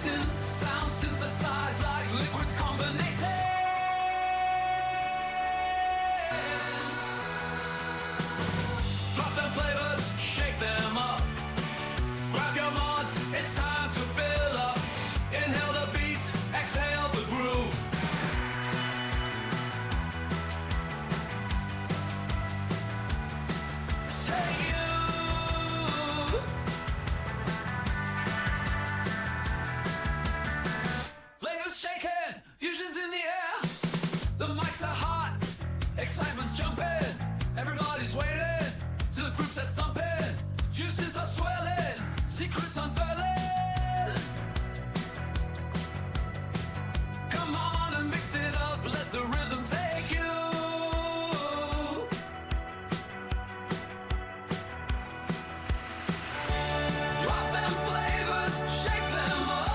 waiting, sound synthesized like liquids combinated. Drop them flavors, shake them up. Grab your mods, it's time to fill up. Inhale the beats, exhale the groove. Take you. Flavors shaking, fusions in the air. The mics are hot, excitement's jumping. Everybody's waiting till the groups are thumping. Juices are swelling, secrets unfurling. Come on and mix it up, let the rhythm take you. Drop them flavors, shake them up.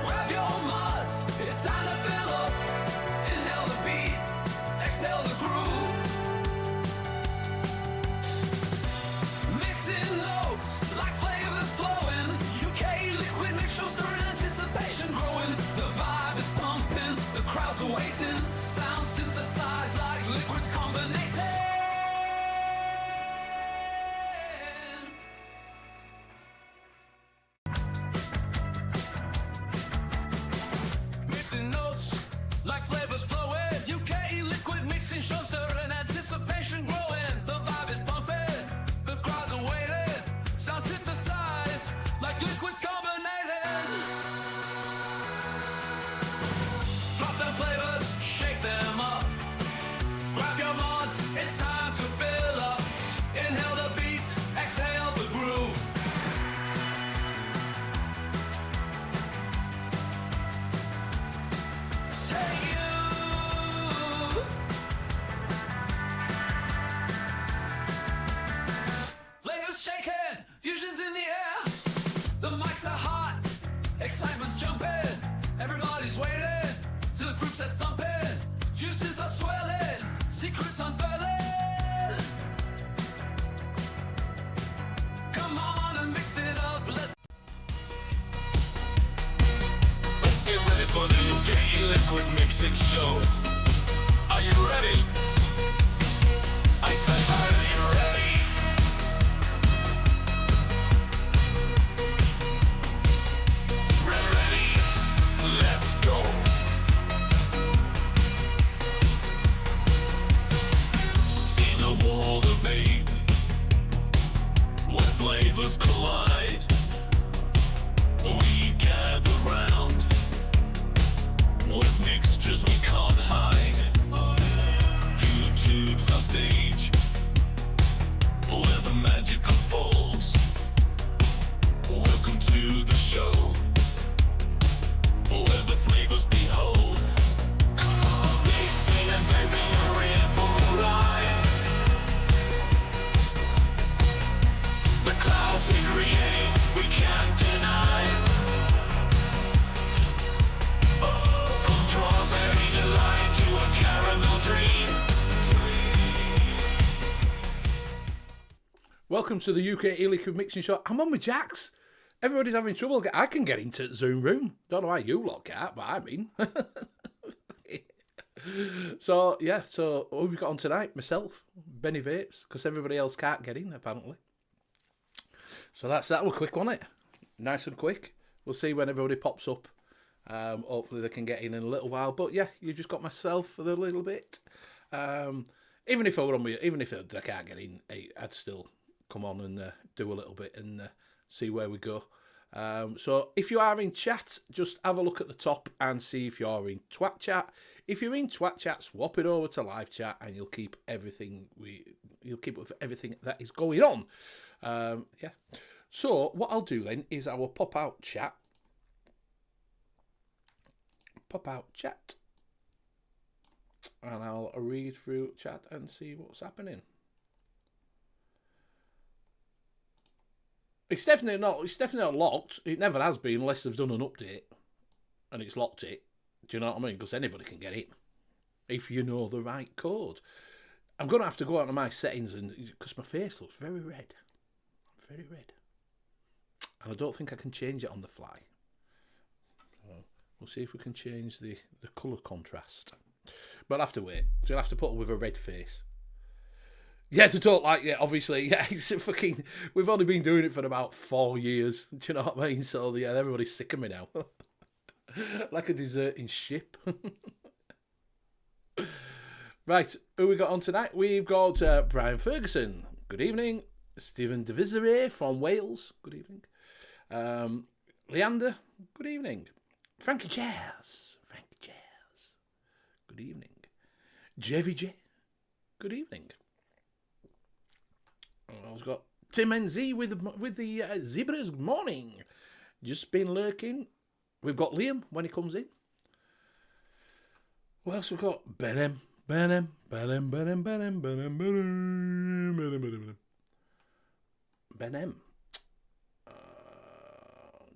Grab your mods, it's time to fill up. Inhale the beat, exhale the groove. Mixing notes like flavors flowing. UK liquid mixture stirring, anticipation growing. The vibe is pumping, the crowds are waiting. Sound synthesized like liquids combinated. Mixing notes like flavors flowing. UK liquid mixing shows stirring, anticipation growing. The vibe is pumping, the crowds are waiting. Sound synthesized like liquids combinated. Drop them flavors, shake them up. Grab your mods, it's time to fill up. Inhale the beats, exhale the groove. Take you. Flavors shaking, fusions in the air. The mics are hot, excitement's jumping. Everybody's waiting till the group starts thumping. Juices are swelling, secrets unfurling. Come on and mix it up, Let's get ready for the UK liquid mixing show. Are you ready? I said, are you ready? Ready? Let's go. In a world of vape, where flavors collide, we gather round with mixtures we can't hide. YouTube's our stage, where the magic unfolds. Welcome to the show, where the flavors behold. Mixing and vaping are in for a ride. The clouds we create, we can't deny. From strawberry delight to a caramel dream. Welcome to the UK liquid mixing show. I'm on with Jax. Everybody's having trouble. I can get into the Zoom room. Don't know how you lot can't, but I'm in. So, yeah. So, who have we got on tonight? Myself, Benny Vapes, because everybody else can't get in, apparently. So, that was quick, wasn't it? Nice and quick. We'll see when everybody pops up. Hopefully they can get in a little while. But, yeah, you just got myself for the little bit. Even if I were on me, even if I can't get in, I'd still come on and do a little bit and see where we go. So if you are in chat, just have a look at the top and see if you're in Twat Chat. If you're in Twat Chat, swap it over to live chat, and you'll keep everything with everything that is going on. Yeah. So what I'll do then is I will pop out chat. And I'll read through chat and see what's happening. It's definitely not locked. It never has been unless they've done an update and it's locked it. Do you know what I mean? Because anybody can get it if you know the right code. I'm going to have to go out to my settings and because my face looks very red. Very red. And I don't think I can change it on the fly. We'll see if we can change the colour contrast. But I'll have to wait. So you'll have to put it with a red face. Yeah, they don't like it, obviously. Yeah, it's fucking... We've only been doing it for about 4 years. Do you know what I mean? So, yeah, everybody's sick of me now. Like a deserting ship. Right, who we got on tonight? We've got Brian Ferguson. Good evening. Stephen Devisere from Wales. Good evening. Leander. Good evening. Frankie Jazz. Good evening. JVJ. Good evening. I've got Tim NZ with the Zebras. Morning. Just been lurking. We've got Liam when he comes in. What else we've got? Benem.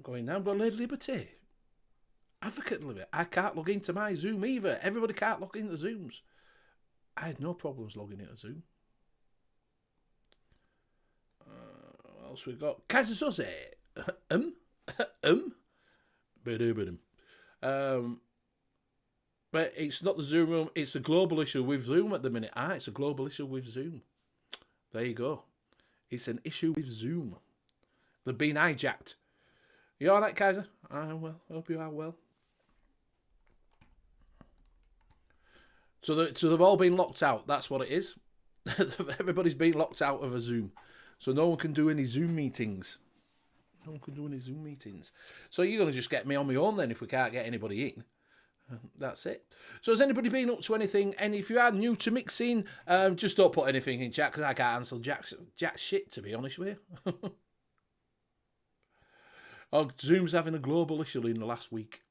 Going down. Got Lady Liberty. Advocate Liberty. I can't log into my Zoom either. Everybody can't log into Zooms. I had no problems logging into Zoom. What else we got? Kaiser Soze. But it's not the Zoom room. It's a global issue with Zoom at the minute. It's a global issue with Zoom. There you go. It's an issue with Zoom. They've been hijacked. You all right, Kaiser? I'm well. I hope you are well. So they've all been locked out. That's what it is. Everybody's been locked out of a Zoom. So no one can do any Zoom meetings. So you're going to just get me on my own then if we can't get anybody in. That's it. So has anybody been up to anything? And if you are new to mixing, just don't put anything in chat because I can't answer jack shit, to be honest with you. Zoom's having a global issue in the last week.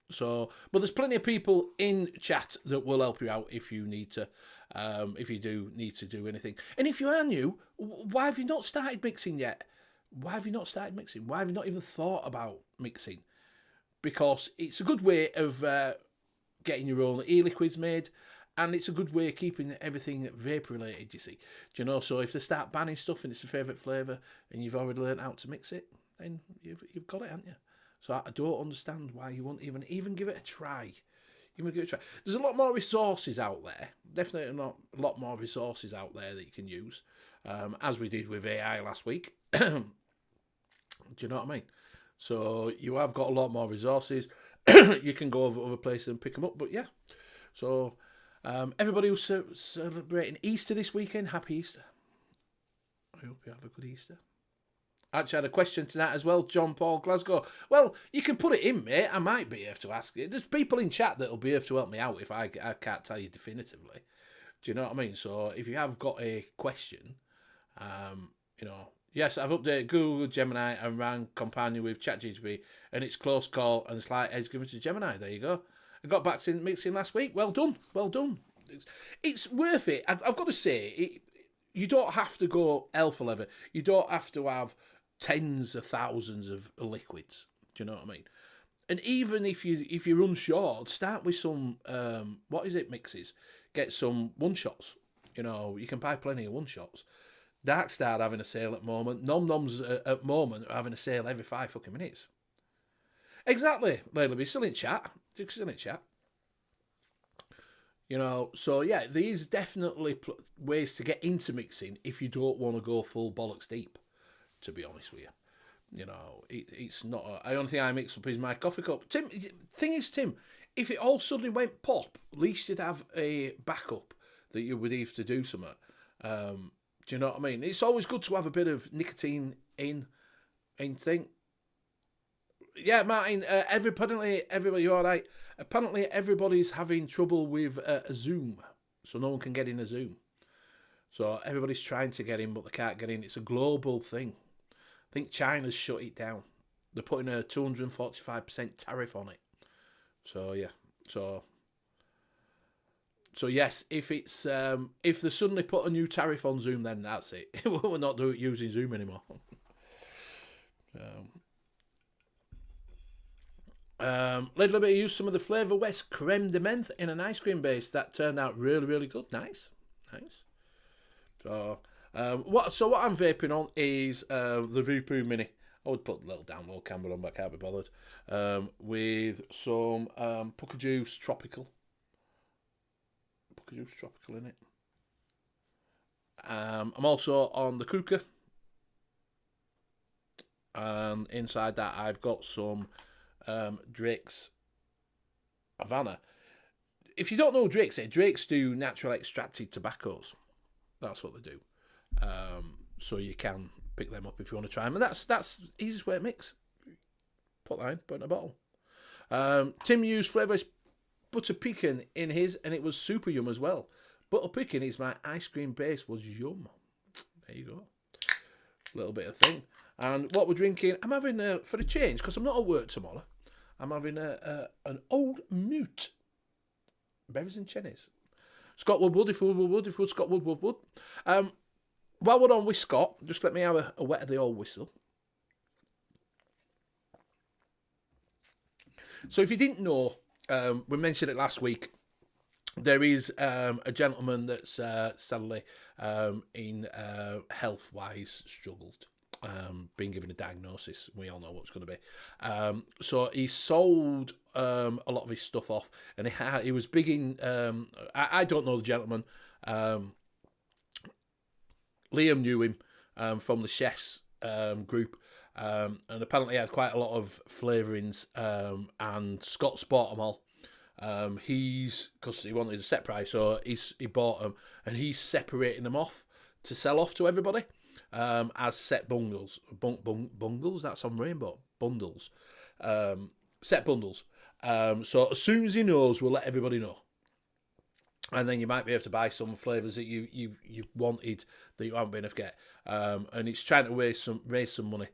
So, but there's plenty of people in chat that will help you out if you need to, if you do need to do anything. And if you are new, why have you not started mixing yet? Why have you not even thought about mixing? Because it's a good way of getting your own e-liquids made, and it's a good way of keeping everything vape related, you see. Do you know? So if they start banning stuff and it's a favourite flavour and you've already learned how to mix it, then you've got it, haven't you? So I don't understand why you won't even give it a try. There's a lot more resources out there. Definitely not a lot more resources out there that you can use, as we did with AI last week. Do you know what I mean? So you have got a lot more resources. You can go over other places and pick them up. But yeah, so everybody who's celebrating Easter this weekend, happy Easter. I hope you have a good Easter. I actually had a question tonight as well, John Paul Glasgow. Well, you can put it in, mate. I might be able to ask it. There's people in chat that'll be able to help me out if I can't tell you definitively. Do you know what I mean? So if you have got a question, yes, I've updated Google, Gemini, and ran companion with ChatGPT, and it's close call and slight edge given to Gemini. There you go. I got back to mixing last week. Well done. It's worth it. I've got to say, you don't have to go alpha level. You don't have to have tens of thousands of liquids. Do you know what I mean? And even if you run short, start with some mixes. Get some one shots. You know, you can buy plenty of one shots. Darkstar having a sale at the moment. Nom-noms at the moment are having a sale every 5 fucking minutes. Exactly, Layla. Be still in chat. You know, so yeah, these definitely ways to get into mixing if you don't want to go full bollocks deep, to be honest with you. You know, it's not... The only thing I mix up is my coffee cup. Tim, if it all suddenly went pop, at least you'd have a backup that you would have to do something. Do you know what I mean? It's always good to have a bit of nicotine in thing. Yeah, Martin, everybody, you all right? Apparently everybody's having trouble with a Zoom, so no one can get in a Zoom. So everybody's trying to get in, but they can't get in. It's a global thing. I think China's shut it down. They're putting a 245% tariff on it. So, yeah. So yes, if it's if they suddenly put a new tariff on Zoom, then that's it. We're not using Zoom anymore. Little bit used some of the Flavour West creme de menthe in an ice cream base that turned out really, really good. Nice. So what I'm vaping on is the Vupu Mini. I would put a little download camera on, but I can't be bothered. With some Pucker Juice Tropical. Pucker Juice Tropical in it. I'm also on the cooker. And inside that, I've got some Drake's Havana. If you don't know Drake's, Drake's do natural extracted tobaccos. That's what they do. So you can pick them up if you want to try them. And that's the easiest way to mix. Put that in, put in a bottle. Tim used flavour butter pecan in his, and it was super yum as well. Butter pecan is my ice cream base, was yum. There you go. Little bit of thing. And what we're drinking, I'm having, for a change, because I'm not at work tomorrow, I'm having an Old Mute. Berries and cherries. Scott Woodward, if Woodward, Scott Woodward. While we're on with Scott, just let me have a wet of the old whistle. So if you didn't know, we mentioned it last week, there is a gentleman that's sadly in health-wise struggled, being given a diagnosis. We all know what's going to be. So he sold a lot of his stuff off, and he was big in. I don't know the gentleman. Liam knew him from the chefs group, and apparently he had quite a lot of flavourings. And Scott's bought them all. Because he wanted a set price, so he bought them, and he's separating them off to sell off to everybody as set bundles. Bungles, that's on Rainbow. Bundles. Set bundles. So as soon as he knows, we'll let everybody know. And then you might be able to buy some flavours that you wanted that you haven't been able to get. And he's trying to raise some money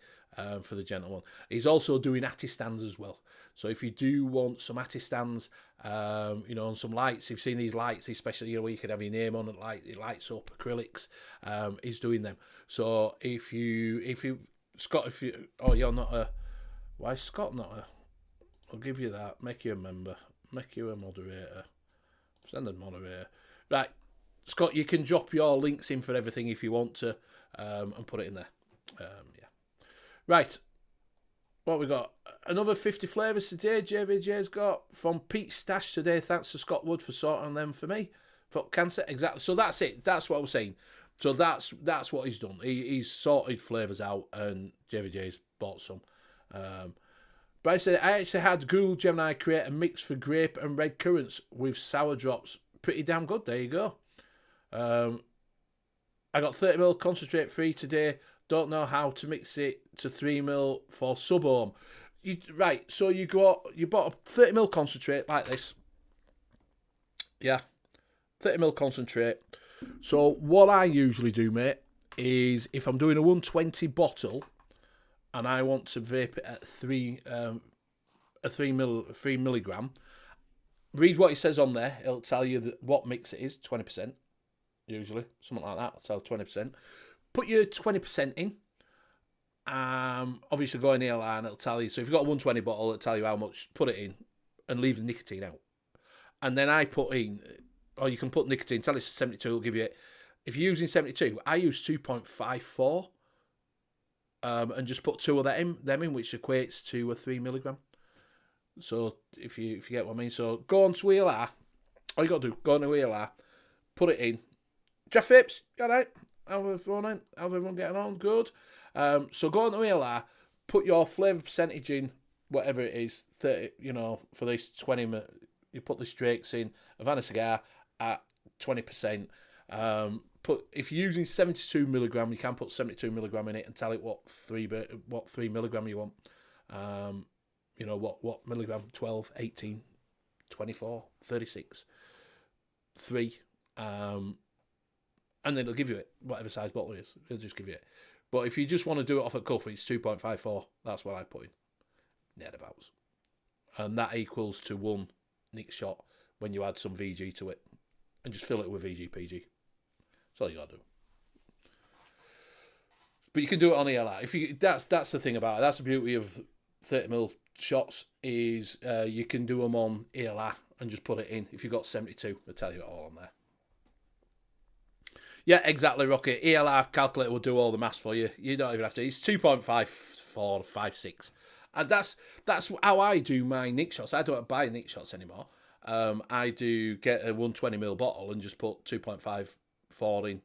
for the gentleman. He's also doing atty stands as well. So if you do want some atty stands, and some lights, you've seen these lights, especially where you could have your name on it, it lights up acrylics. He's doing them. So if you Scott, you're not a, why is Scott not a? I'll give you that. Make you a member. Make you a moderator. Send a moderator. Right, Scott, you can drop your links in for everything if you want to, and put it in there. Yeah. Right. What we got? Another 50 flavours today. JVJ's got from Pete's Stash today. Thanks to Scott Wood for sorting them for me. For cancer, exactly. So that's it. That's what I was saying. So that's what he's done. He's sorted flavours out, and JVJ's bought some. But I said I actually had Google Gemini create a mix for grape and red currants with sour drops. Pretty damn good. There you go. I got 30ml concentrate free today. Don't know how to mix it to 3ml for sub-home. Right, so you bought a 30ml concentrate like this. Yeah, 30ml concentrate. So what I usually do, mate, is if I'm doing a 120 bottle and I want to vape it at 3 milligram, read what it says on there. It'll tell you what mix it is, 20%, usually, something like that. It'll tell 20%. Put your 20% in. Obviously go in the line, it'll tell you. So if you've got a 120 bottle, it'll tell you how much. Put it in and leave the nicotine out. And then I put in, or you can put nicotine, tell it 72, it'll give you, if you're using 72, I use 2.54. And just put 2 of them in, which equates to a 3 milligram. So if you get what I mean. So go on to ELR. All you got to do, go on to ELR, put it in. Jeff Phipps, you all right? How's everyone getting on? Good. So go on to ELR, put your flavour percentage in, whatever it is, 30, for this 20 minutes. You put the Drake's in, Havana cigar at 20%. If you're using 72 milligram, you can put 72 milligram in it and tell it what 3 milligram you want. What milligram? 12, 18, 24, 36, 3. And then it'll give you it, whatever size bottle it is. It'll just give you it. But if you just want to do it off a cuff, it's 2.54. That's what I put in. Nearabouts. And that equals to 1 Nick shot when you add some VG to it. And just fill it with VG PG. That's all you got to do. But you can do it on ELR. That's the thing about it. That's the beauty of 30ml shots is you can do them on ELR and just put it in. If you've got 72, they'll tell you it all on there. Yeah, exactly, Rocky. ELR calculator will do all the maths for you. You don't even have to. It's 2.54 4, 5, 6. And that's how I do my Nick shots. I don't buy Nick shots anymore. I do get a 120ml bottle and just put 2.54 in,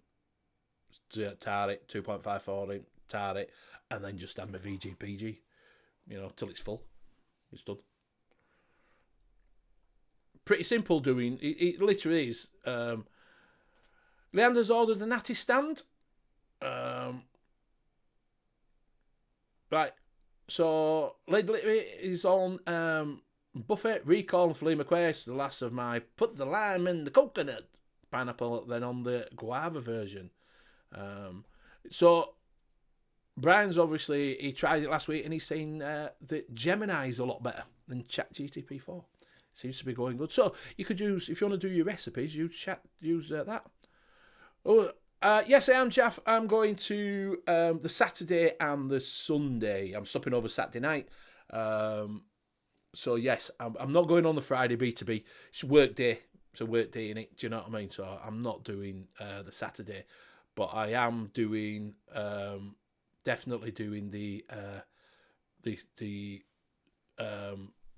tar it, 2.54 in, tar it, and then just have my VGPG, till it's full. It's done. Pretty simple doing. It literally is. Leander's ordered a natty stand. Right. So, Lady is on Buffet, Recall, and Flea McQuace, the last of my put the lime in the coconut pineapple, then on the guava version. So, Brian's obviously, he tried it last week and he's saying that Gemini is a lot better than ChatGPT 4. Seems to be going good. So, you could use, if you want to do your recipes, use that. Oh, yes, I am, Jeff. I'm going to the Saturday and the Sunday. I'm stopping over Saturday night. So, yes, I'm not going on the Friday B2B. It's a work day. It's a work day, innit? Do you know what I mean? So, I'm not doing the Saturday. But I am doing, definitely doing the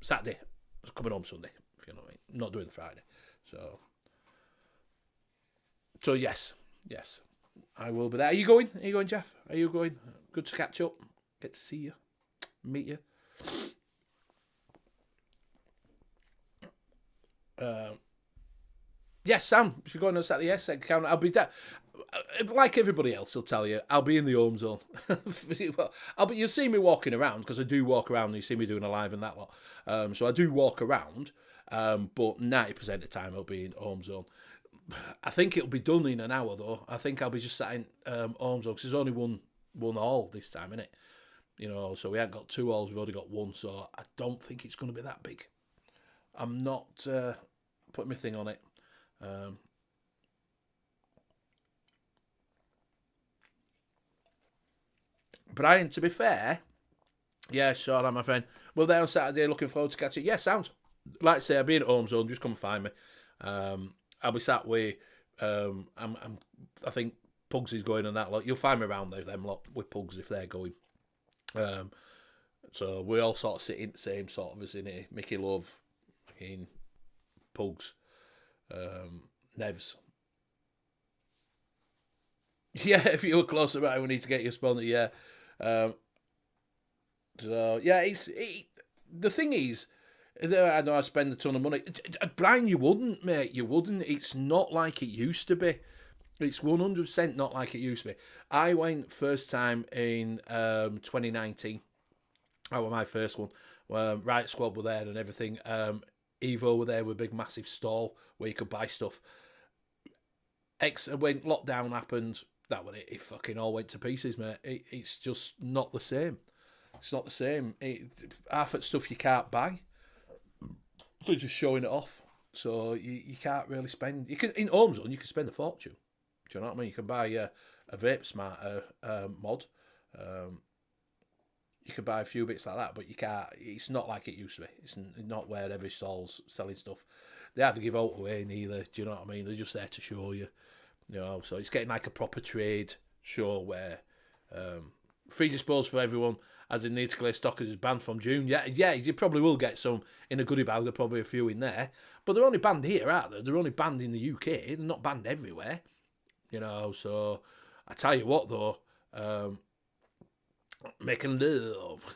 Saturday. Coming home Sunday, if you know what I mean. I'm not doing the Friday. So yes, I will be there. Are you going? Jeff? Are you going? Good to catch up. Get to see you, meet you. Yes, Sam. If you're going on Saturday, yes, I'll be there. Like everybody else, I'll tell you, I'll be in the home zone. You'll see me walking around, because I do walk around, and you see me doing a live and that lot. So I do walk around, but 90% of the time I'll be in home zone. I think it'll be done in an hour, though. I think I'll be just sat in home zone, because there's only one hall this time, innit? So we haven't got 2 halls, we've only got 1, so I don't think it's going to be that big. I'm not putting my thing on it. Brian, to be fair, yeah, sure, my friend. We're there on Saturday, looking forward to catching. Yeah, sounds. Like I say, I'll be in at home zone, just come and find me. I'll be sat with, I think Pugs is going and that lot. You'll find me around there, them lot, with Pugs if they're going. So we all sort of sit in the same sort of vicinity. Mickey Love, fucking Pugs, Nevs. Yeah, if you were closer, right, we need to get you a sponsor, yeah. So yeah, the thing is, I know I spend a ton of money. Brian, you wouldn't, mate. You wouldn't. It's not like it used to be. It's 100% not like it used to be. I went first time in 2019. That was my first one. Riot Squad were there and everything. Evo were there with a big massive stall where you could buy stuff. When lockdown happened, that was it. It fucking all went to pieces, mate. It's just not the same. It's not the same. Half of stuff you can't buy. They're just showing it off. So you can't really spend. You can in home zone. You can spend a fortune. Do you know what I mean? You can buy a vape smart mod. You can buy a few bits like that, but you can't. It's not like it used to be. It's not where every stall's selling stuff. They hardly give out away neither. Do you know what I mean? They're just there to show you. So it's getting like a proper trade show where free dispose for everyone, as in need to clear stock is banned from June. Yeah, you probably will get some in a goodie bag. There's probably a few in there, but they're only banned here, aren't they? They're only banned in the UK. They're not banned everywhere. So I tell you what though, making love.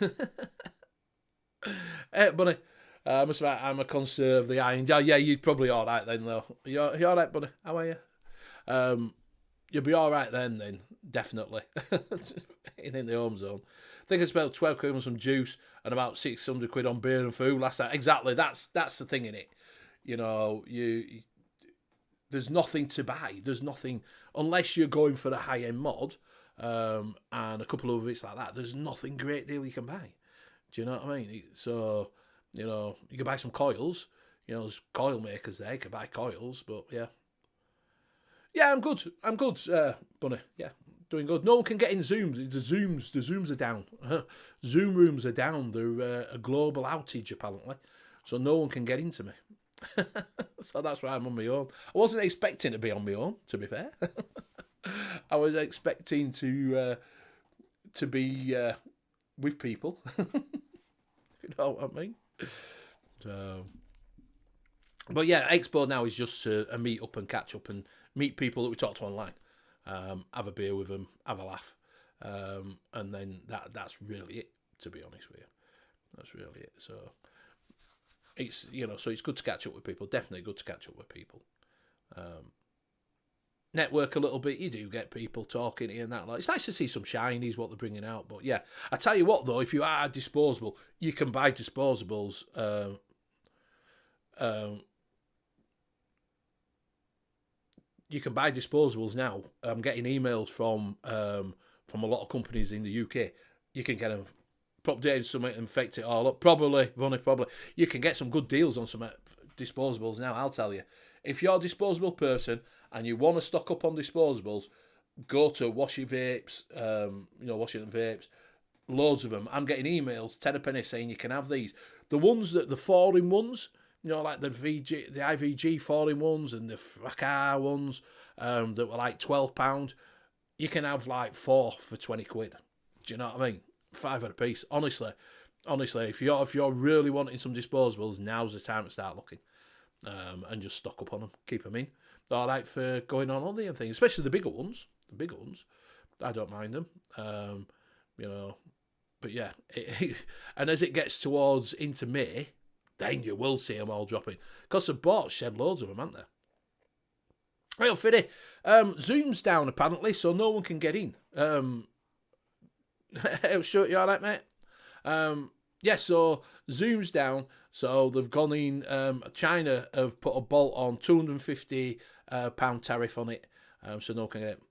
Hey, buddy. I'm a conserve the iron. Yeah, you're probably all right then, though. You all right, buddy? How are you? You'll be all right then, definitely. in the home zone. I think I spent 12 quid on some juice and about 600 quid on beer and food last night. Exactly, that's the thing in it. There's nothing to buy. There's nothing, unless you're going for a high-end mod and a couple of bits like that. There's nothing great deal you can buy. Do you know what I mean? So, you can buy some coils. There's coil makers there. You can buy coils, but yeah. Yeah, I'm good, Bunny. Yeah, doing good. No one can get in Zoom. The Zooms are down. Zoom rooms are down. They're a global outage, apparently. So no one can get into me. So that's why I'm on my own. I wasn't expecting to be on my own, to be fair. I was expecting to be with people. You know what I mean? So, but yeah, Expo now is just a meet up and catch up and meet people that we talk to online. Have a beer with them, have a laugh, and then that's really it. To be honest with you, that's really it. So it's so it's good to catch up with people. Definitely good to catch up with people. Network a little bit. You do get people talking here and that. Like, it's nice to see some shinies, what they're bringing out. But yeah, I tell you what though, if you are disposable, you can buy disposables. You can buy disposables now. I'm getting emails from a lot of companies in the UK. You can get them, pop down something and infect it all up. Probably. You can get some good deals on some disposables now, I'll tell you. If you're a disposable person and you want to stock up on disposables, go to Wash Your Vapes, Washington Vapes, loads of them. I'm getting emails, 10 a penny, saying you can have these. The 4-in ones, like the IVG 4-in-1s and the Fracas ones that were like £12, you can have like 4 for 20 quid. Do you know what I mean? 5 at a piece. Honestly, if you're really wanting some disposables, now's the time to start looking. And just stock up on them, keep them in. They're all right for going on holiday and things, especially the bigger ones. I don't mind them. But yeah, and as it gets towards into May, then you will see them all dropping. Because the bots shed loads of them, haven't they? Well, Fiddy, Zoom's down apparently, so no one can get in. Stuart, you all right, mate? Yeah, so Zoom's down, so they've gone in. China have put a bolt on, £250 tariff on it, so no one can get it.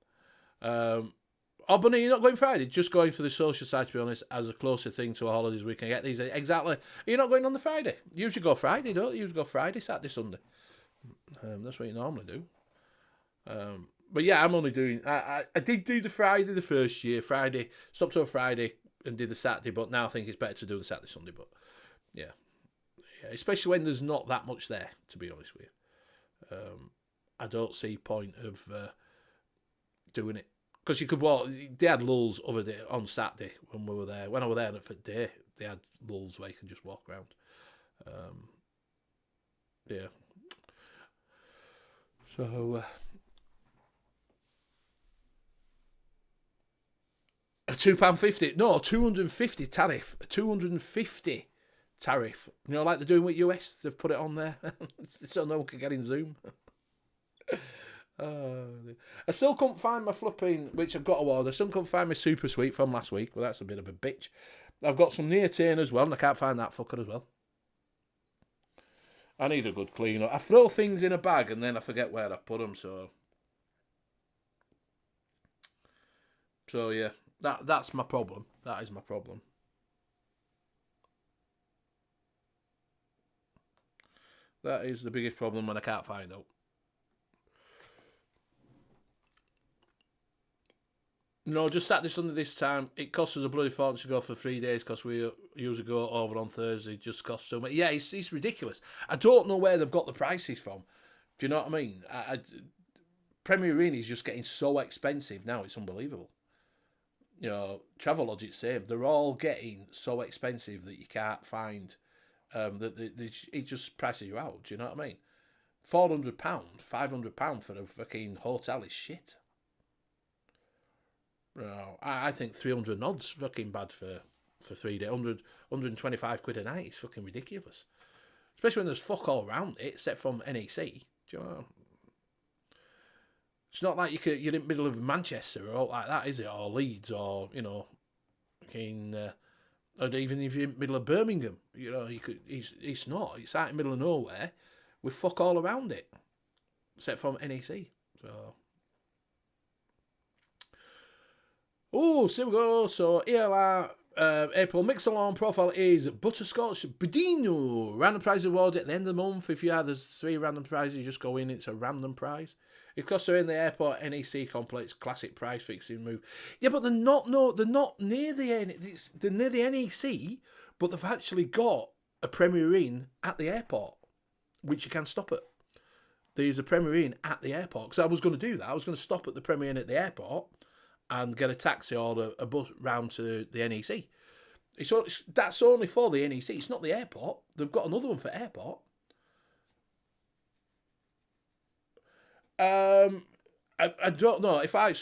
Oh, but no, you're not going Friday, just going for the social side, to be honest, as a closer thing to a holidays we can get these. Exactly. You're not going on the Friday. You usually go Friday, don't you? You usually go Friday, Saturday, Sunday. That's what you normally do. But yeah, I'm only doing... I did do the Friday the first year. Friday, stopped on Friday and did the Saturday, but now I think it's better to do the Saturday, Sunday. But yeah, especially when there's not that much there, to be honest with you. I don't see point of doing it. Because you could walk, they had lulls over there on Saturday when we were there. When I was there for the day, they had lulls where you can just walk around. Yeah. So, a £2.50, no, £250 tariff. A £250 tariff. Like they're doing with US, they've put it on there so no one can get in Zoom. I still couldn't find my flipping, which I've got a while. I still couldn't find my super sweet from last week. Well, that's a bit of a bitch. I've got some Neotane as well, and I can't find that fucker as well. I need a good clean up. I throw things in a bag and then I forget where I put them. So yeah, that's my problem. That is my problem. That is the biggest problem when I can't find out. No, just Saturday, Sunday this time. It costs us a bloody fortune to go for 3 days because we usually go over on Thursday. It just costs so much. Yeah, it's ridiculous. I don't know where they've got the prices from. Do you know what I mean? Premier Inn is just getting so expensive now. It's unbelievable. Travelodge, it's same. They're all getting so expensive that you can't find. It just prices you out. Do you know what I mean? £400, £500 for a fucking hotel is shit. No, I think 300 odd's fucking bad for 3 days. 125 quid a night is fucking ridiculous. Especially when there's fuck all around it, except from NEC. Do you know? It's not like you're in the middle of Manchester or all like that, is it? Or Leeds, or fucking, or even if you're in the middle of Birmingham, you could. It's not. It's out in the middle of nowhere with fuck all around it, except from NEC. So. Oh, so we go. So ELR April Mix-Along profile is Butterscotch Budino. Random prize award at the end of the month. If you have, there's 3 random prizes. You just go in. It's a random prize. Because they're in the airport NEC complex, classic prize fixing move. Yeah, but they're not. No, they're not near the. They're near the NEC, but they've actually got a Premier Inn at the airport, which you can stop at. There's a Premier Inn at the airport. Because I was going to do that. I was going to stop at the Premier Inn at the airport and get a taxi or a bus round to the NEC. That's only for the NEC. It's not the airport. They've got another one for airport. I don't know if I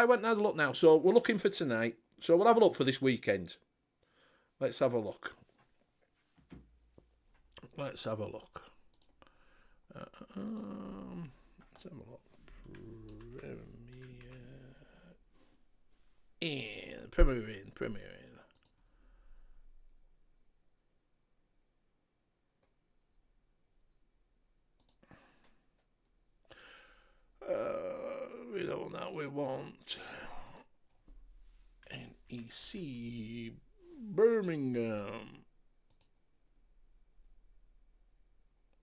went and had a look now. So we're looking for tonight. So we'll have a look for this weekend. Let's have a look. Let's have a look. Premier Inn. We don't want that. We want NEC Birmingham.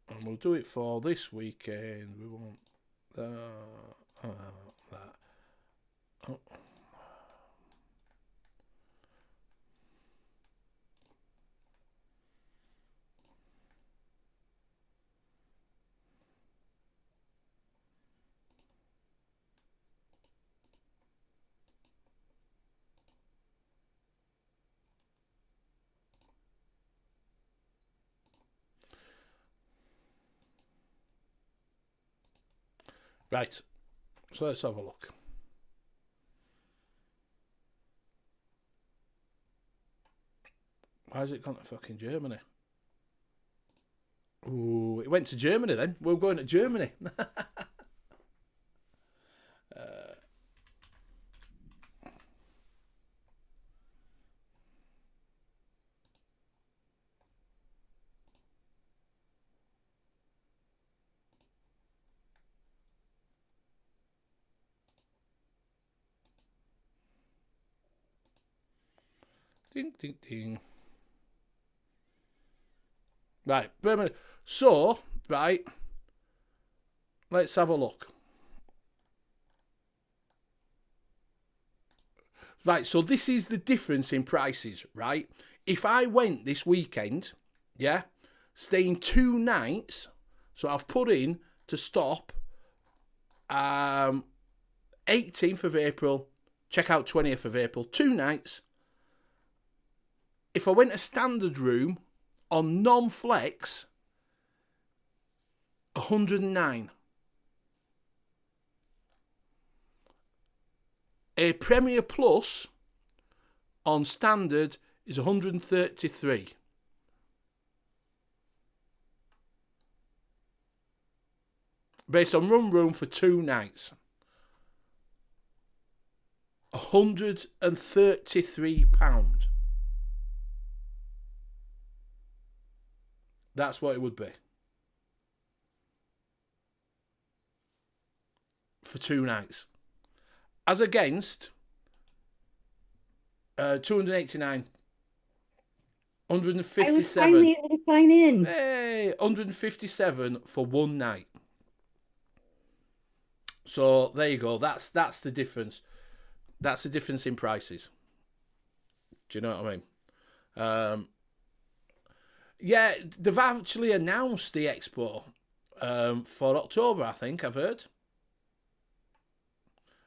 And we'll do it for this weekend. We want that. Oh. Right, so let's have a look. Why has it gone to fucking Germany? Ooh, it went to Germany then. We're going to Germany. Ding, ding, ding. Right, Birmingham. So, right, let's have a look. Right, so this is the difference in prices, right? If I went this weekend, yeah, staying 2 nights, so I've put in to stop 18th of April, check out 20th of April, 2 nights. If I went a standard room on non-flex, 109. A Premier Plus on standard is 133. Based on room for 2 nights. £133. That's what it would be. For 2 nights. As against 289. 157. I was finally able to sign in. Hey, 157 for 1 night. So there you go. That's the difference. That's the difference in prices. Do you know what I mean? Yeah, they've actually announced the expo for October, I think, I've heard.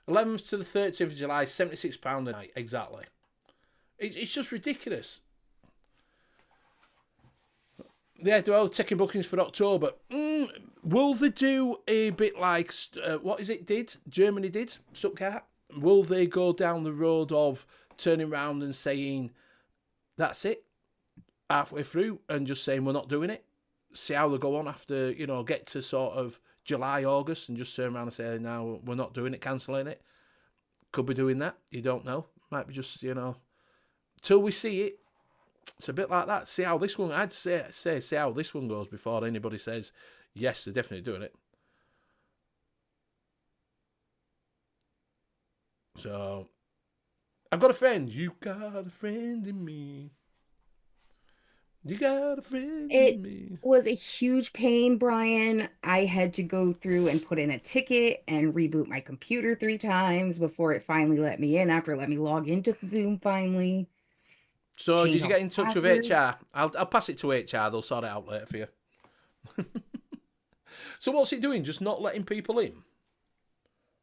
11th to the 30th of July, £76 a night, exactly. It's just ridiculous. Yeah, they're all taking bookings for October. Will they do a bit like, what is it Germany did, Stuttgart? Will they go down the road of turning around and saying, that's it? Halfway through and just saying we're not doing it, see how they go on after, get to sort of July, August and just turn around and say, no, we're not doing it, cancelling it. Could be doing that, you don't know. Might be just, till we see it. It's a bit like that. See how this one, I'd say see how this one goes before anybody says, yes, they're definitely doing it. So, I've got a friend. You got a friend in me. You got a friend in me. It was a huge pain, Brian. I had to go through and put in a ticket and reboot my computer 3 times before it finally let me in, after it let me log into Zoom finally. So did you get in touch with HR? I'll pass it to HR. They'll sort it out later for you. So what's it doing? Just not letting people in?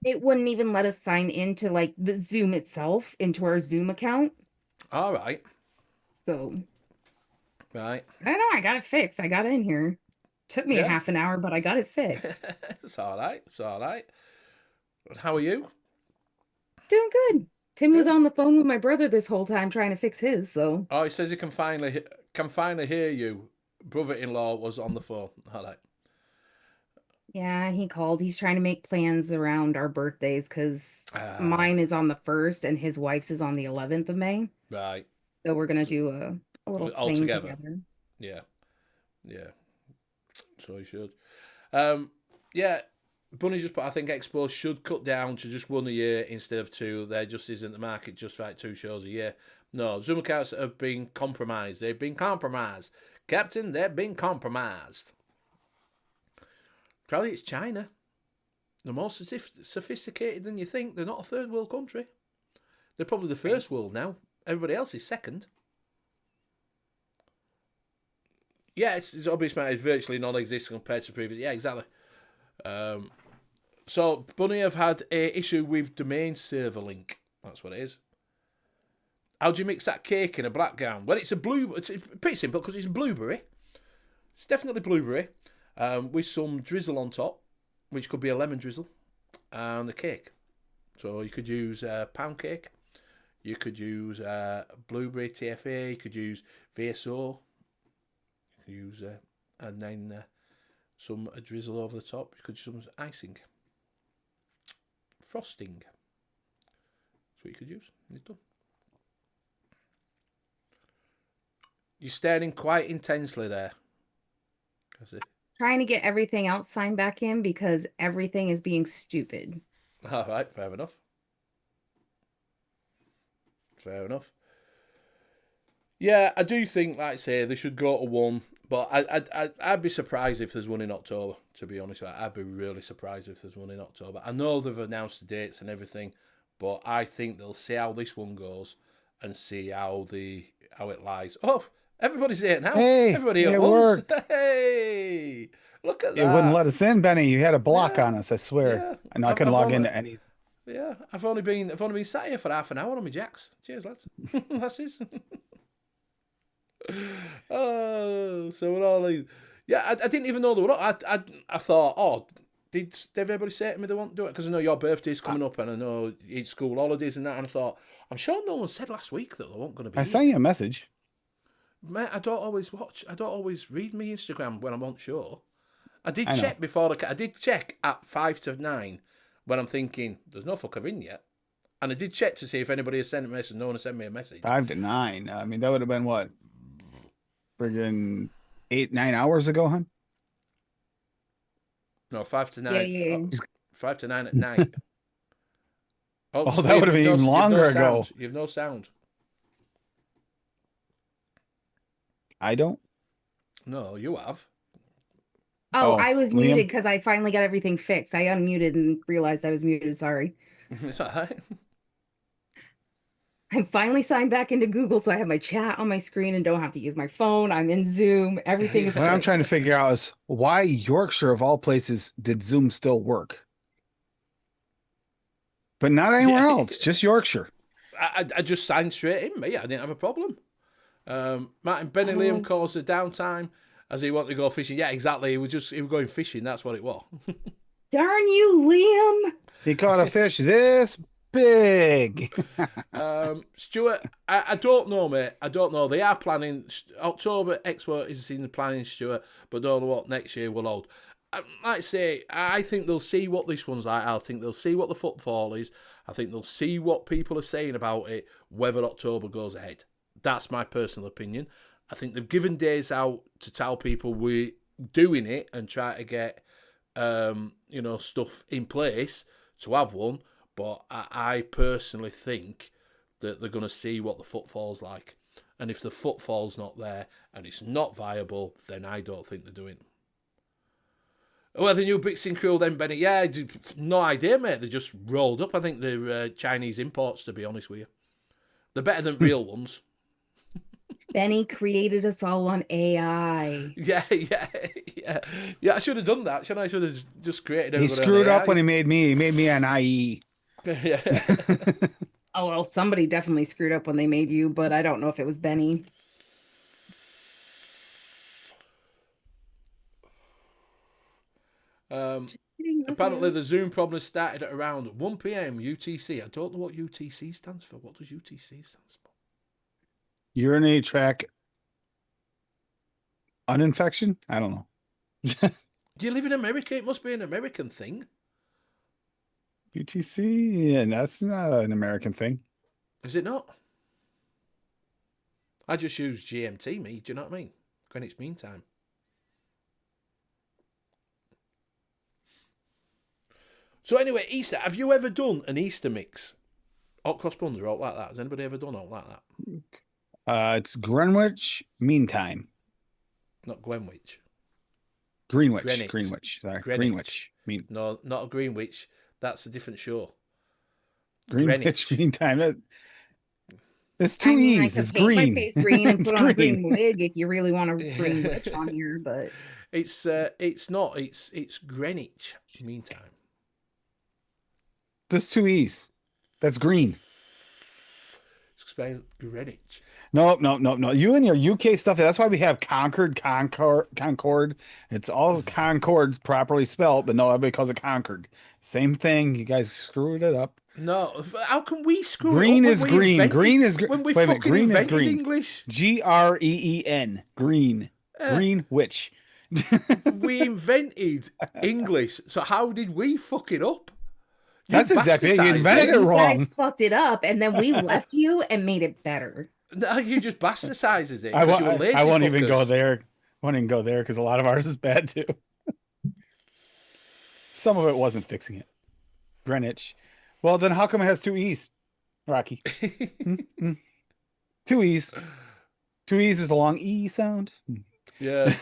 It wouldn't even let us sign into the Zoom itself, into our Zoom account. All right. So Right. I don't know. I got it fixed. I got in here. Took me a Yeah. half an hour, but I got it fixed. It's all right. It's all right. But how are you? Doing good. Tim was Good. on the phone with my brother this whole time trying to fix his. So Oh, he says he can finally hear you. Brother-in-law was on the phone. All right. yeah, he called. He's trying to make plans around our birthdays because Ah, mine is on the 1st and his wife's is on the 11th of May. right. So we're gonna do a little All thing together. together. Yeah. Yeah. So he should. Yeah. Bunny just put, I think Expo should cut down to just one a year instead of two. There just isn't the market just for like 2 shows a year. No, Zoom accounts have been compromised. They've been compromised. Captain, they've been compromised. Probably it's China. They're more sophisticated than you think. They're not a third world country. They're probably the first world now. Everybody else is second. Yeah, it's obvious matter is virtually non-existent compared to previous. Yeah, exactly. So Bunny have had a issue with domain server link. That's what it is. How do you mix that cake in a black gown? Well, it's pretty simple because it's blueberry. It's definitely blueberry, with some drizzle on top, which could be a lemon drizzle, and the cake. So you could use pound cake. You could use blueberry TFA. You could use VSO. You could use and then some drizzle over the top. You could use some icing, frosting. That's what you could use. It's done. You're staring quite intensely there. Trying to get everything else signed back in because everything is being stupid. All right, fair enough. Fair enough. Yeah, I do think, like I say, they should go to one, but I'd be surprised if there's one in October, to be honest. I'd be really surprised if there's one in October. I know they've announced the dates and everything, but I think they'll see how this one goes and see how it lies. Oh, everybody's here now. Hey, Everybody it at once. worked. Hey, look at that. It wouldn't let us in, Benny. You had a block Yeah. on us, I swear. Yeah. I know I couldn't log into any. Yeah, I've only been sat here for half an hour on my jacks. Cheers, lads. That's it. Oh, so we're all like, yeah. I didn't even know they were up. I thought, oh, did everybody say to me they want to do it? Because I know your birthday's coming up, and I know it's school holidays and that. And I thought, I'm sure no one said last week that they weren't going to be. I here. sent you a message. Mate, I don't always read my Instagram when I'm on show. I did I know. check before I did check at 5 to 9 when I'm thinking there's no fucker in yet, and I did check to see if anybody has sent a message. No one has sent me a message. 5 to 9. I mean, that would have been what? Friggin' 8, 9 hours ago, huh? No, 5 to 9. Yeah. 5 to 9 at night. Oh, that would have been even longer ago. You've no sound. I don't. No, you have. Oh, Oh, I was Liam? muted because I finally got everything fixed. I unmuted and realized I was muted. Sorry. It's all right. I'm finally signed back into Google, so I have my chat on my screen and don't have to use my phone. I'm in Zoom. Everything is What I'm fixed. trying to figure out is why Yorkshire, of all places, did Zoom still work? But not anywhere Yeah. else, just Yorkshire. I just signed straight in, mate. I didn't have a problem. Martin Benny Liam calls the downtime as he wanted to go fishing. Yeah, exactly. He was going fishing. That's what it was. Darn you, Liam. He caught a fish this big. Stuart, I don't know, mate. I don't know. They are planning October Expo is in the planning, Stuart, but don't know what next year will hold. Like I say, I think they'll see what this one's like. I think they'll see what the footfall is. I think they'll see what people are saying about it, whether October goes ahead. That's my personal opinion. I think they've given days out to tell people we're doing it and try to get, stuff in place to have one. But I personally think that they're going to see what the footfall's like. And if the footfall's not there and it's not viable, then I don't think they're doing it. Well, the new Bixing crew then, Benny. Yeah, no idea, mate. They just rolled up. I think they're Chinese imports, to be honest with you. They're better than real ones. Benny created us all on AI. Yeah. I should have done that. Shouldn't I? I should have just created He everybody on screwed up AI. when he made me. He made me an IE. Yeah. Oh, well, somebody definitely screwed up when they made you, but I don't know if it was Benny. Apparently, the Zoom problem started at around 1 p.m. UTC. I don't know what UTC stands for. What does UTC stand for? Urinary tract uninfection? I don't know. Do you live in America? It must be an American thing. UTC? Yeah, that's not an American thing. Is it not? I just use GMT, me. Do you know what I mean? Greenwich Mean Time. So anyway, Easter. Have you ever done an Easter mix? Hot cross buns or all like that? Has anybody ever done all like that? It's Greenwich Mean Time. Not Greenwich. Greenwich. Greenwich. Greenwich. Sorry. Greenwich. Greenwich. No, not a Greenwich. That's a different show. Greenwich Greenwich. Mean Time. It's two I E's. could It's paint green. my face green and It's put on a green. green wig if you really want to bring witch on here, but It's not. It's Greenwich Meantime. There's two E's. That's green. It's spelled Greenwich. No. You and your UK stuff. That's why we have Concord. It's all Concord properly spelled, but no, everybody calls it Concord. Same thing. You guys screwed it up. No, how can we screw Green it up is when we green. invented- Green is green. when we Wait a minute. fucking Green is invented green. English. Green. Green. Green witch. We invented English. So how did we fuck it up? You That's exactly it. You bastardize invented it you wrong. guys fucked it up, and then we left you and made it better. No, you just bastardizes it. I 'cause you're lazy won't even fuckers. go there. Won't even go there because a lot of ours is bad too. Some of it wasn't fixing it. Greenwich. Well, then how come it has two E's, Rocky? Two E's. Two E's is a long E sound. Yeah.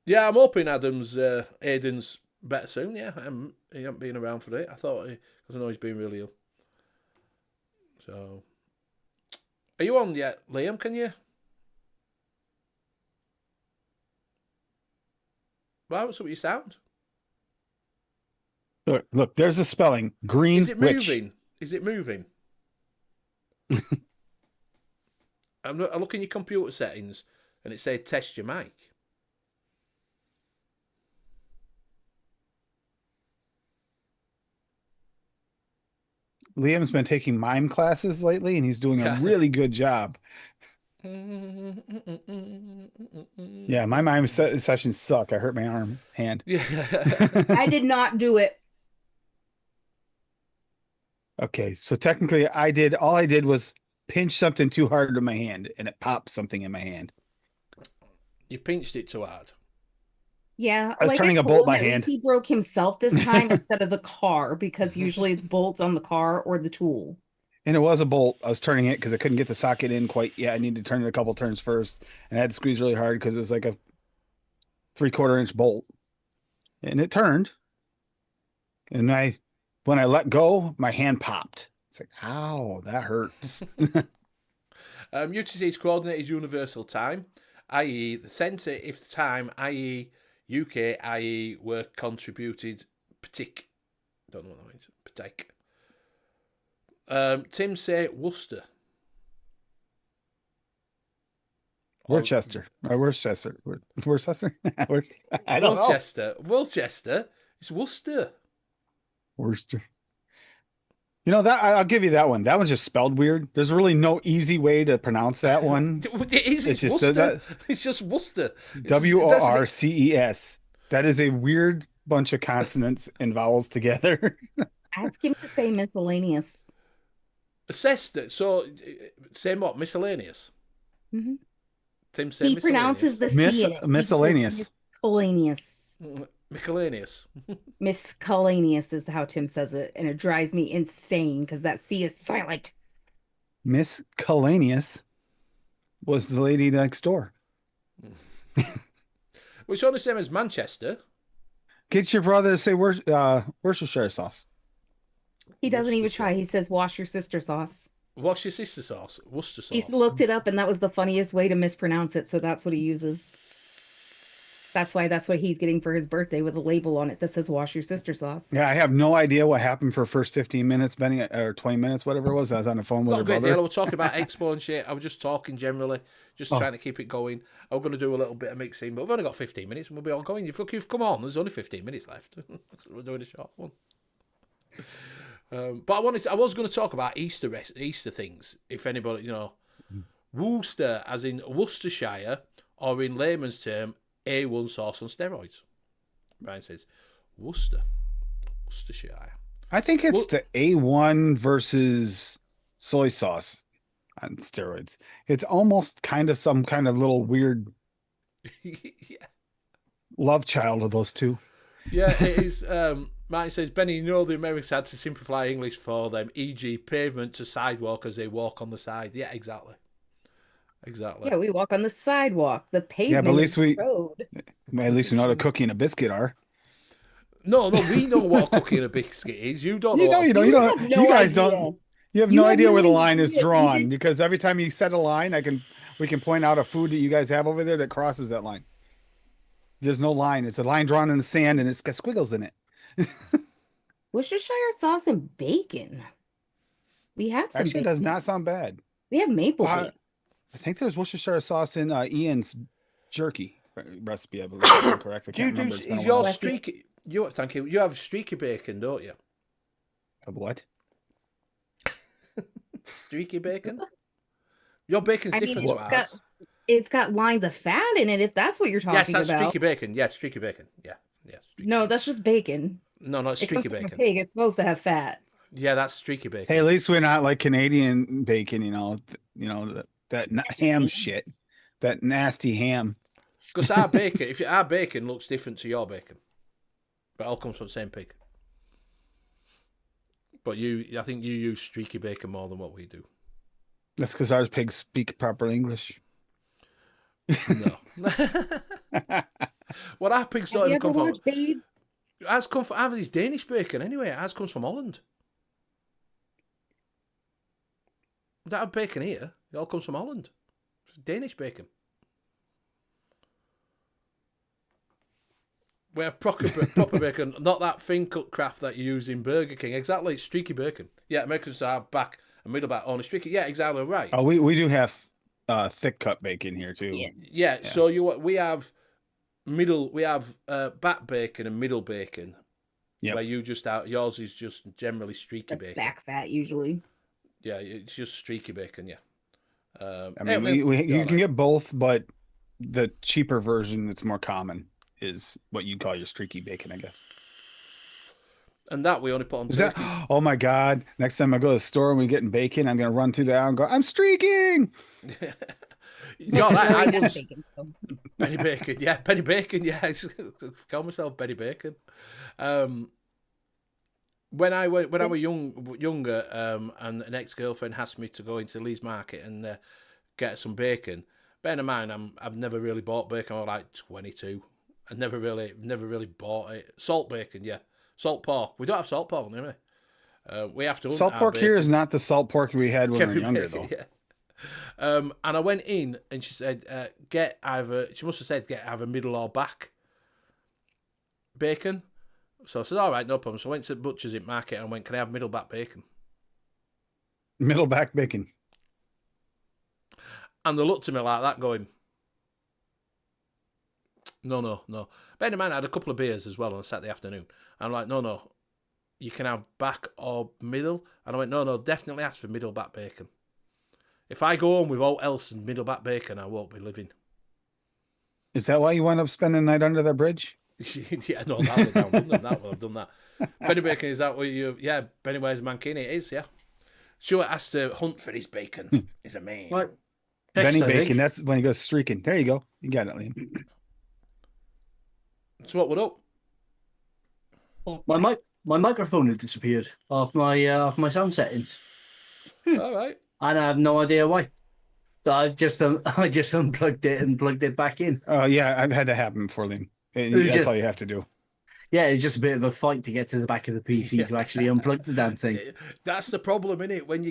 Yeah, I'm hoping Aiden's better soon. Yeah, he hasn't been around for it. I thought because I know he's been really ill. So, are you on yet, Liam? Can you? Wow, what's up with your sound? Look, there's a spelling. Green Is it witch. moving? Is it moving? I look in your computer settings and it says test your mic. Liam's been taking mime classes lately, and he's doing a really good job. Yeah, my mime sessions suck. I hurt my hand. Yeah. I did not do it. Okay, so technically all I did was pinch something too hard to my hand, and it popped something in my hand. You pinched it too hard. Yeah, I was turning a told bolt him, by at least hand. He broke himself this time instead of the car because usually it's bolts on the car or the tool. And it was a bolt. I was turning it because I couldn't get the socket in quite yet. I needed to turn it a couple turns first, and I had to squeeze really hard because it was like a 3/4 inch bolt, and it turned. And when I let go, my hand popped. It's like, ow, that hurts. UTC's coordinated universal time, i.e. the centre if the time, i.e. UK, i.e. were contributed Patik. Don't know what that means. Patek. Tim say Worcester. Worcester. I don't know. Worcester. It's Worcester. Worcester. You know that I'll give you that one. That was just spelled weird. There's really no easy way to pronounce that one. It is. It's just Worcester. It's just Worcester. WORCES. That is a weird bunch of consonants and vowels together. Ask him to say miscellaneous. Assessed. So, same what? Miscellaneous. Mm-hmm. Tim said He miscellaneous. pronounces the C in it. Miscellaneous. Miscellaneous. Miscellaneous. Miscellaneous is how Tim says it, and it drives me insane because that C is silent. Miscellaneous was the lady next door. Which on the same as Manchester. Get your brother to say Worcestershire sauce. He doesn't even try. He says, wash your sister sauce. What's your sister sauce? Worcester sauce. He looked it up, and that was the funniest way to mispronounce it, so that's what he uses. That's what he's getting for his birthday with a label on it that says "Wash Your Sister Sauce." Yeah, I have no idea what happened for first 15 minutes, Benny, or 20 minutes, whatever it was. I was on the phone with Not her a great brother. deal. I was talking about Expo and shit. I was just talking generally, just Oh. trying to keep it going. I'm going to do a little bit of mixing, but we've only got 15 minutes and we'll be all going. You've come on. There's only 15 minutes left. We're doing a short one. But I was going to talk about Easter things. If anybody, Worcester, as in Worcestershire, or in layman's term, A1 sauce on steroids. Brian says, Worcestershire. I think it's the A1 versus soy sauce on steroids. It's almost kind of some kind of little weird Yeah. love child of those two. Yeah, it is. Martin says, Benny, the Americans had to simplify English for them, e.g. pavement to sidewalk as they walk on the side. Yeah, exactly. Yeah, we walk on the sidewalk. The pavement but at is least the road. At least we know what a cookie and a biscuit are. No, we know what a cookie and a biscuit is. You don't know. You don't. have no You guys idea. don't. You have You no have idea no where the line is idea. You drawn did- because every time you set a line, we can point out a food that you guys have over there that crosses that line. There's no line. It's a line drawn in the sand and it's got squiggles in it. Worcestershire sauce and bacon. We have some Actually, it bacon. does not sound bad. We have maple bacon. I think there's Worcestershire sauce in Ian's jerky recipe. I believe. If I'm correct. I Do you can't do? remember. It's been Is a your while. streaky? Thank you. You have streaky bacon, don't you? Of what? Streaky bacon. Your bacon's I mean, different to ours. it's got lines of fat in it, if that's what you're talking Yes, that's about. streaky bacon. Yeah, streaky bacon. Yeah. Streaky No, bacon. that's just bacon. No, it's It comes streaky from a bacon. pig. It's supposed to have fat. Yeah, that's streaky bacon. Hey, at least we're not like Canadian bacon. Ham shit, that nasty ham. Because our bacon, our bacon looks different to your bacon, but it all comes from the same pig. But I think you use streaky bacon more than what we do. That's because our pigs speak proper English. No. Well, our pigs Have don't you even ever come from. watched Babe? Ours come from. Ours is Danish bacon anyway. Ours comes from Holland. We don't have bacon here. It all comes from Holland. It's Danish bacon. We have proper bacon, not that thin cut craft that you use in Burger King. Exactly, it's streaky bacon. Yeah, Americans are back and middle back on a streaky. Yeah, exactly right. Oh, we do have thick cut bacon here too. Yeah. Yeah, so we have back bacon and middle bacon. Yep. Where yours is just generally streaky The bacon. back fat usually. Yeah, it's just streaky bacon. Yeah. I mean, you can get both, but the cheaper version that's more common is what you call your streaky bacon, I guess. And that we only put on Is that? turkeys. Oh my God! Next time I go to the store and we're getting bacon, I'm gonna run through the aisle and go, "I'm streaking." Got that? I We have once, bacon, so. Benny Bacon, yeah, Benny Bacon, yeah. Call myself Benny Bacon. When I was younger, and an ex-girlfriend asked me to go into Leeds Market and get some bacon. Bear in mind, I've never really bought bacon. I was like 22. I never really bought it. Salt bacon, yeah. Salt pork. We don't have salt pork, do we? We have to. Salt pork here is not the salt pork we had when we were younger, though. Yeah. And I went in and she said, she must have said, get either middle or back bacon. So I said, all right, no problem. So I went to the butcher's in market and went, can I have middle back bacon? Middle back bacon. And they looked at me like that going, no. Bear in mind, I had a couple of beers as well on a Saturday afternoon. I'm like, no, you can have back or middle. And I went, no, definitely ask for middle back bacon. If I go home with all else and middle back bacon, I won't be living. Is that why you wound up spending the night under the bridge? Yeah, no, that would have done that. Benny Bacon, is that what you... Yeah, Benny wears mankini, it is, yeah. Stuart has to hunt for his bacon. He's a man. Right. Benny Next, I Bacon, think. that's when he goes streaking. There you go. You got it, Liam. So what, up? My microphone had disappeared off my sound settings, All right. and I have no idea why. So I just unplugged it and plugged it back in. Oh, yeah, I've had that happen before, Liam. And was that's just- all you have to do. Yeah, it's just a bit of a fight to get to the back of the PC to actually unplug the damn thing. That's the problem, innit? When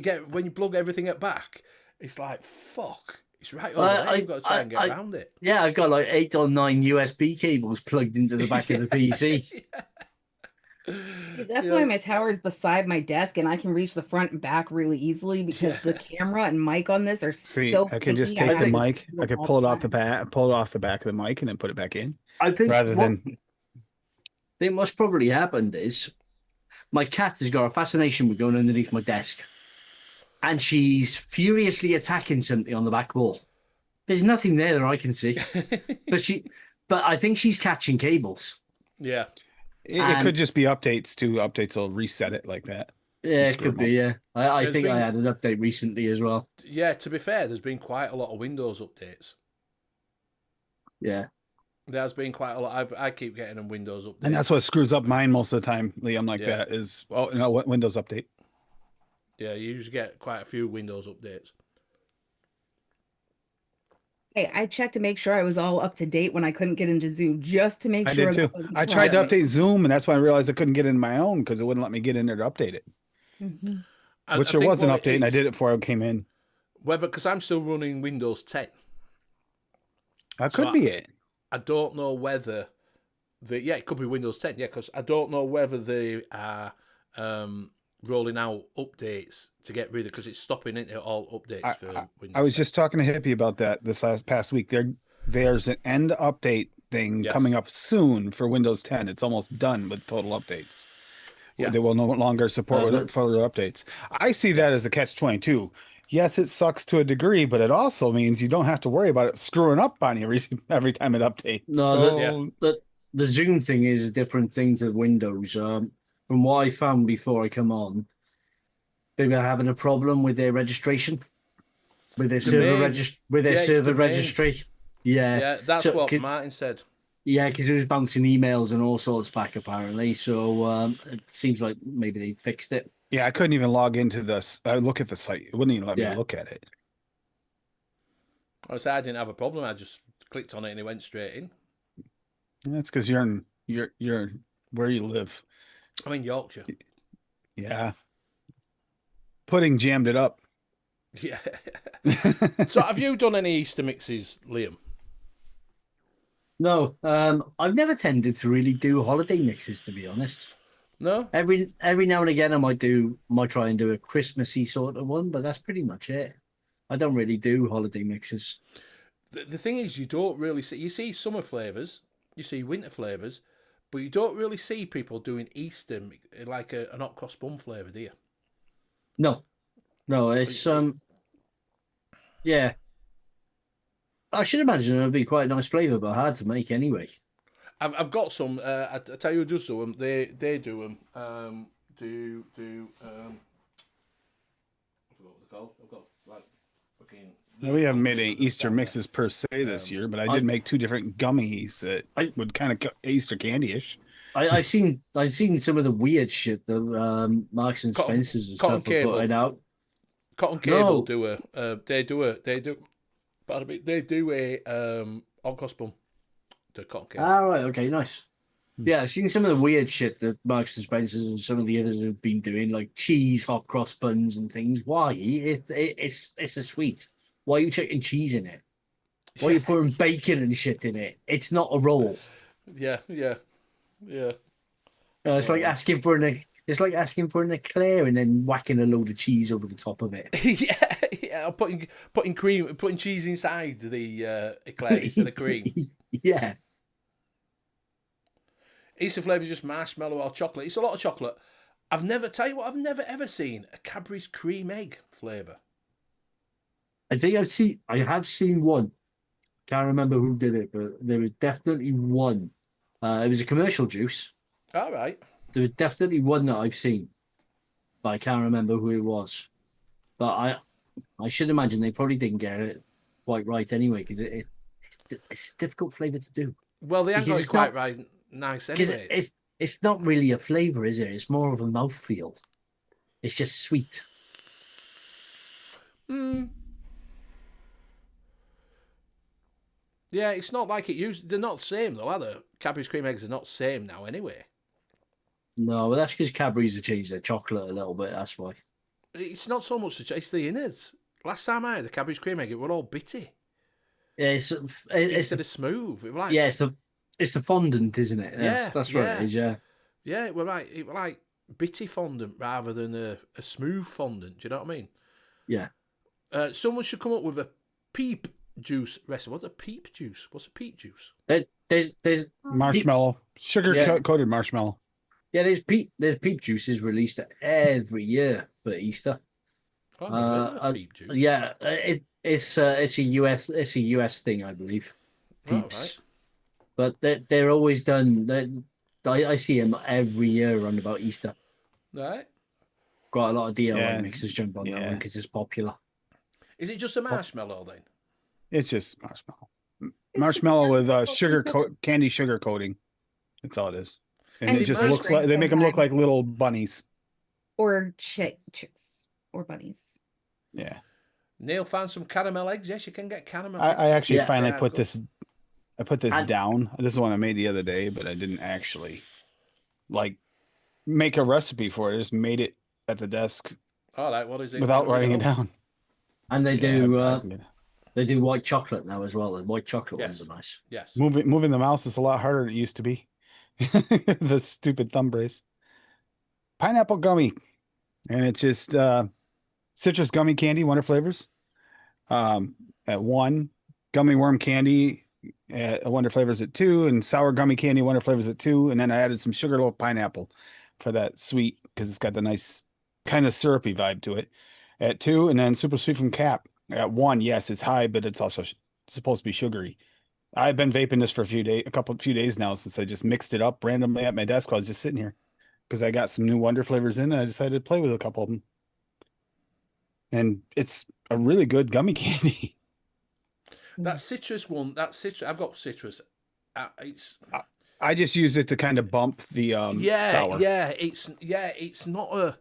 you plug everything at back, it's like, fuck. It's right over there. You've got to try and get I- around it. Yeah, I've got like 8 or 9 USB cables plugged into the back of the PC. That's why my tower is beside my desk and I can reach the front and back really easily because the camera and mic on this are See, so I could just picky, I take the have to mic, do I could all pull it the off the time. pull it off the back of the mic and then put it back in. I think Rather what than I think what's probably happened is my cat has got a fascination with going underneath my desk, and she's furiously attacking something on the back wall. There's nothing there that I can see, but I think she's catching cables. Yeah. it could just be updates too. Updates will reset it like that. Yeah, it screw could 'em be. up. Yeah, I There's think I been- had an update recently as well. Yeah, to be fair, there's been quite a lot of Windows updates. Yeah, There's been quite a lot. I keep getting them Windows updates. And that's what screws up mine most of the time, Liam, like Yeah. that is, oh, you know what, Windows update. Yeah, you usually get quite a few Windows updates. Hey, I checked to make sure I was all up to date when I couldn't get into Zoom, just to make I sure. did too. that wasn't I tried to happening. update Zoom, and that's when I realized I couldn't get in my own because it wouldn't let me get in there to update it. Mhm. Which I there think was an what update, and I is, did it before I came in. Whether, because I'm still running Windows 10. That So could be it. I don't know whether it could be Windows 10, yeah, because I don't know whether they are rolling out updates to get rid of, because it's stopping it all updates for Windows. I was 10. just talking to Hippie about that this past week. There's an end update thing Yes. coming up soon for Windows 10. It's almost done with total updates. Yeah. They will no longer support further updates. I see that as a catch-22. Yes, it sucks to a degree, but it also means you don't have to worry about it screwing up on you every time it updates. no, So, the Zoom thing is a different thing to Windows. From what I found before I come on, they were having a problem with their registration, with their Domain. Yeah, it's server domain. registry. Yeah, Yeah, that's So, what 'cause- Martin said. Yeah, because it was bouncing emails and all sorts back apparently. So it seems like maybe they fixed it. yeah, I couldn't even log into this. I look at the site. It wouldn't even let Yeah. me look at it. I said I didn't have a problem. I just clicked on it and it went straight in. That's because you're where you live. I'm in Yorkshire. Yeah. Pudding jammed it up. Yeah. So have you done any Easter mixes, Liam? No, I've never tended to really do holiday mixes, to be honest. No? Every now and again, I might try and do a Christmassy sort of one, but that's pretty much it. I don't really do holiday mixes. The thing is, you don't really see... You see summer flavours, you see winter flavours, but you don't really see people doing Easter, like an hot cross bun flavour, do you? No, it's yeah. I should imagine it would be quite a nice flavour, but hard to make anyway. I've got some. I tell you who does do them. They do them. I forgot what they're called. I've got like fucking. We haven't made any Easter mixes per se this year, but I did make two different gummies that would kind of Easter candy-ish. I've seen some of the weird shit that Marks and Cotton- Spencers and Cotton stuff are Cable. putting out. Cotton Cable No. do a. They do. Pardon me. They do a hot cross bun. The Cotton Cable. Ah, right, okay, nice. Yeah, I've seen some of the weird shit that Marks and Spencers and some of the others have been doing, like cheese hot cross buns and things. Why? It's a sweet. Why are you chucking cheese in it? Why are you putting bacon and shit in it? It's not a roll. Yeah. It's like asking for an eclair and then whacking a load of cheese over the top of it. yeah. Putting cheese inside the eclair instead of cream. Yeah. Easter flavour is just marshmallow or chocolate. It's a lot of chocolate. I've never ever seen a Cadbury's cream egg flavour. I have seen one. Can't remember who did it, but there was definitely one. It was a commercial juice. All right. There was definitely one that I've seen, but I can't remember who it was. But I should imagine they probably didn't get it quite right anyway, because it's a difficult flavour to do. Well, they haven't got Because it it's quite not- right. Nice Because anyway. it's not really a flavour, is it? It's more of a mouthfeel. It's just sweet. Yeah, it's not like it used. They're not the same though, are they? Cadbury's cream eggs are not the same now anyway. No, but that's because Cadbury's have changed their chocolate a little bit. That's why. It's not so much it's the innards. Last time I had the cabbage cream egg, it were all bitty Yeah, it's instead of smooth. It were like yeah, it's the fondant, isn't it? Yeah, That's what yeah. it is. Yeah, yeah, it were like bitty fondant rather than a smooth fondant. Do you know what I mean? yeah. Someone should come up with a peep juice recipe. What's a peep juice? What's a peep juice? There's Marshmallow, sugar Yeah. coated marshmallow. yeah, there's peep juices released every year for Easter. Oh, I've never heard of peep juice. Yeah, it's a US thing, I believe. Oh, Peeps, but they're always done. I see them every year around about Easter. Right. Got a lot of DIY Yeah. mixers jump on that Yeah. one because it's popular. Is it just a marshmallow then? It's just marshmallow. Marshmallow with candy sugar coating. That's all it is. And And it just ice looks cream like they make them look sometimes. like little bunnies. Or chicks or bunnies. Yeah. Neil found some caramel eggs. Yes, you can get caramel I eggs. actually Yeah. finally Yeah, put cool. this. I put this And- down. This is one I made the other day, but I didn't actually like make a recipe for it. I just made it at the desk All right, what is it? without Let me writing it know. down. And they Yeah, do they do white chocolate now as well. The white chocolate Yes. ones are nice. Yes. moving the mouse is a lot harder than it used to be. The stupid thumb brace. Pineapple gummy, and it's just citrus gummy candy, Wonder Flavors. At 1, gummy worm candy at Wonder Flavors at 2, and sour gummy candy Wonder Flavors at 2, and then I added some sugarloaf pineapple for that sweet because it's got the nice kind of syrupy vibe to it at 2, and then super sweet from Cap at 1. Yes, it's high, but it's also supposed to be sugary. I've been vaping this for a few days now since I just mixed it up randomly at my desk while I was just sitting here because I got some new Wonder Flavors in and I decided to play with a couple of them. And it's a really good gummy candy. That citrus one, I've got citrus. It's I just use it to kind of bump the sour. it's not a.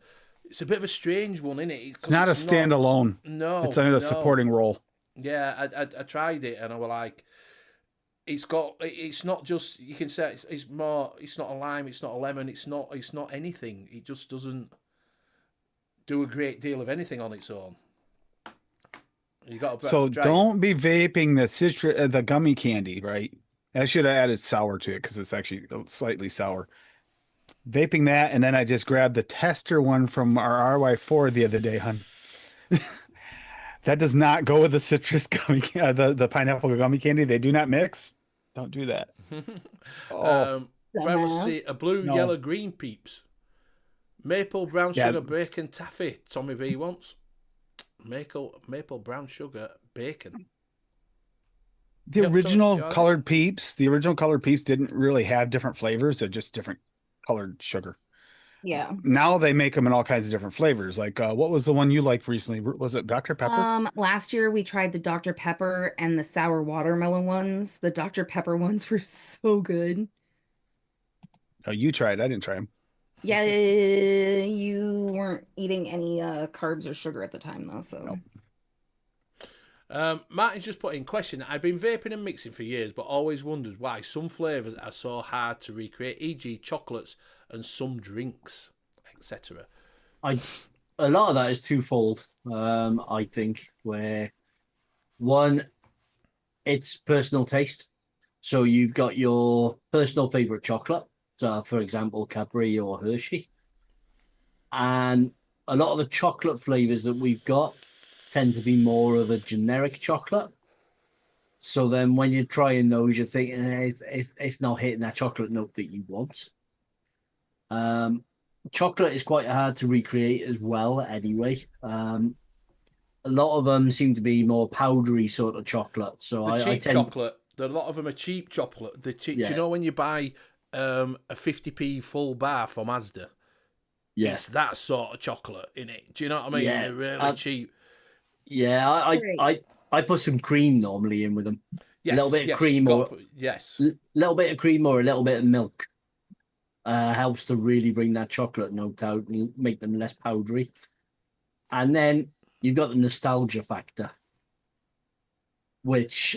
It's a bit of a strange one, isn't it? It's not a standalone. No, It's in a supporting role. Yeah, I tried it and I was like, it's not just, you can say it's more, it's not a lime, it's not a lemon, it's not anything. It just doesn't do a great deal of anything on its own. You got to So don't be vaping the citrus, the gummy candy, right? I should have added sour to it because it's actually slightly sour. Vaping that, and then I just grabbed the tester one from our RY4 the other day, hun. That does not go with the citrus gummy, the pineapple gummy candy. They do not mix. Don't do that. Brad wants to see a blue, No. yellow, green peeps. Maple, brown Yeah. sugar, bacon, taffy. Tommy V wants. Maple, brown sugar, bacon. The Yep, original Tony, colored peeps, didn't really have different flavors. They're just different colored sugar. Yeah. Now they make them in all kinds of different flavors. Like, what was the one you liked recently? Was it Dr. Pepper? Last year we tried the Dr. Pepper and the sour watermelon ones. The Dr. Pepper ones were so good. Oh, you tried. I didn't try them. Yeah, you weren't eating any carbs or sugar at the time though, so. Nope. Martin's just put in question. I've been vaping and mixing for years, but always wondered why some flavours are so hard to recreate, e.g., chocolates and some drinks, etc. A lot of that is twofold. I think where one, it's personal taste. So you've got your personal favorite chocolate. So, for example, Cadbury or Hershey, and a lot of the chocolate flavors that we've got tend to be more of a generic chocolate. So then, when you're trying those, you're thinking it's not hitting that chocolate note that you want. Chocolate is quite hard to recreate as well. Anyway, a lot of them seem to be more powdery sort of chocolate. So The I cheap tend chocolate, a lot of them are cheap chocolate. Do Yeah. you know when you buy a 50p full bar from Asda? yes. It's that sort of chocolate in it. Do you know what I mean? Yeah, They're really cheap. Yeah, I put some cream normally in with them. Yes, little bit of yes, cream you've got or- to put- yes. Little bit of cream or a little bit of milk helps to really bring that chocolate note out and make them less powdery. And then you've got the nostalgia factor, which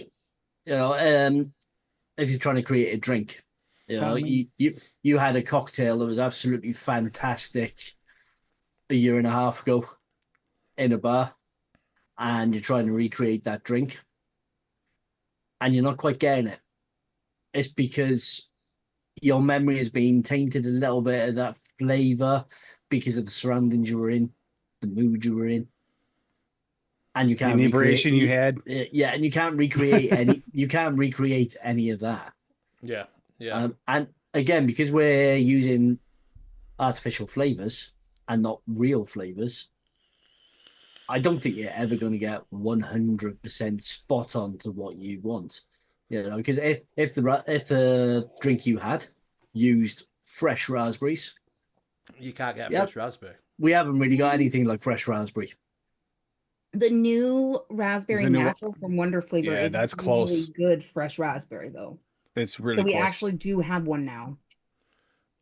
if you're trying to create a drink, you had a cocktail that was absolutely fantastic a year and a half ago in a bar, and you're trying to recreate that drink and you're not quite getting it. It's because your memory has been tainted a little bit of that flavor because of the surroundings you were in, the mood you were in. And you The can't inebriation you had. Yeah, and you can't recreate any of that. Yeah, yeah. And again, because we're using artificial flavors and not real flavors, I don't think you're ever going to get 100% spot on to what you want. You know, because if the drink you had used fresh raspberries, You can't get a Yep. fresh raspberry. we haven't really got anything like fresh raspberry. The new raspberry The new- natural from Wonder Flavor Yeah, is that's really close. good fresh raspberry though. It's really So we close. actually do have one now.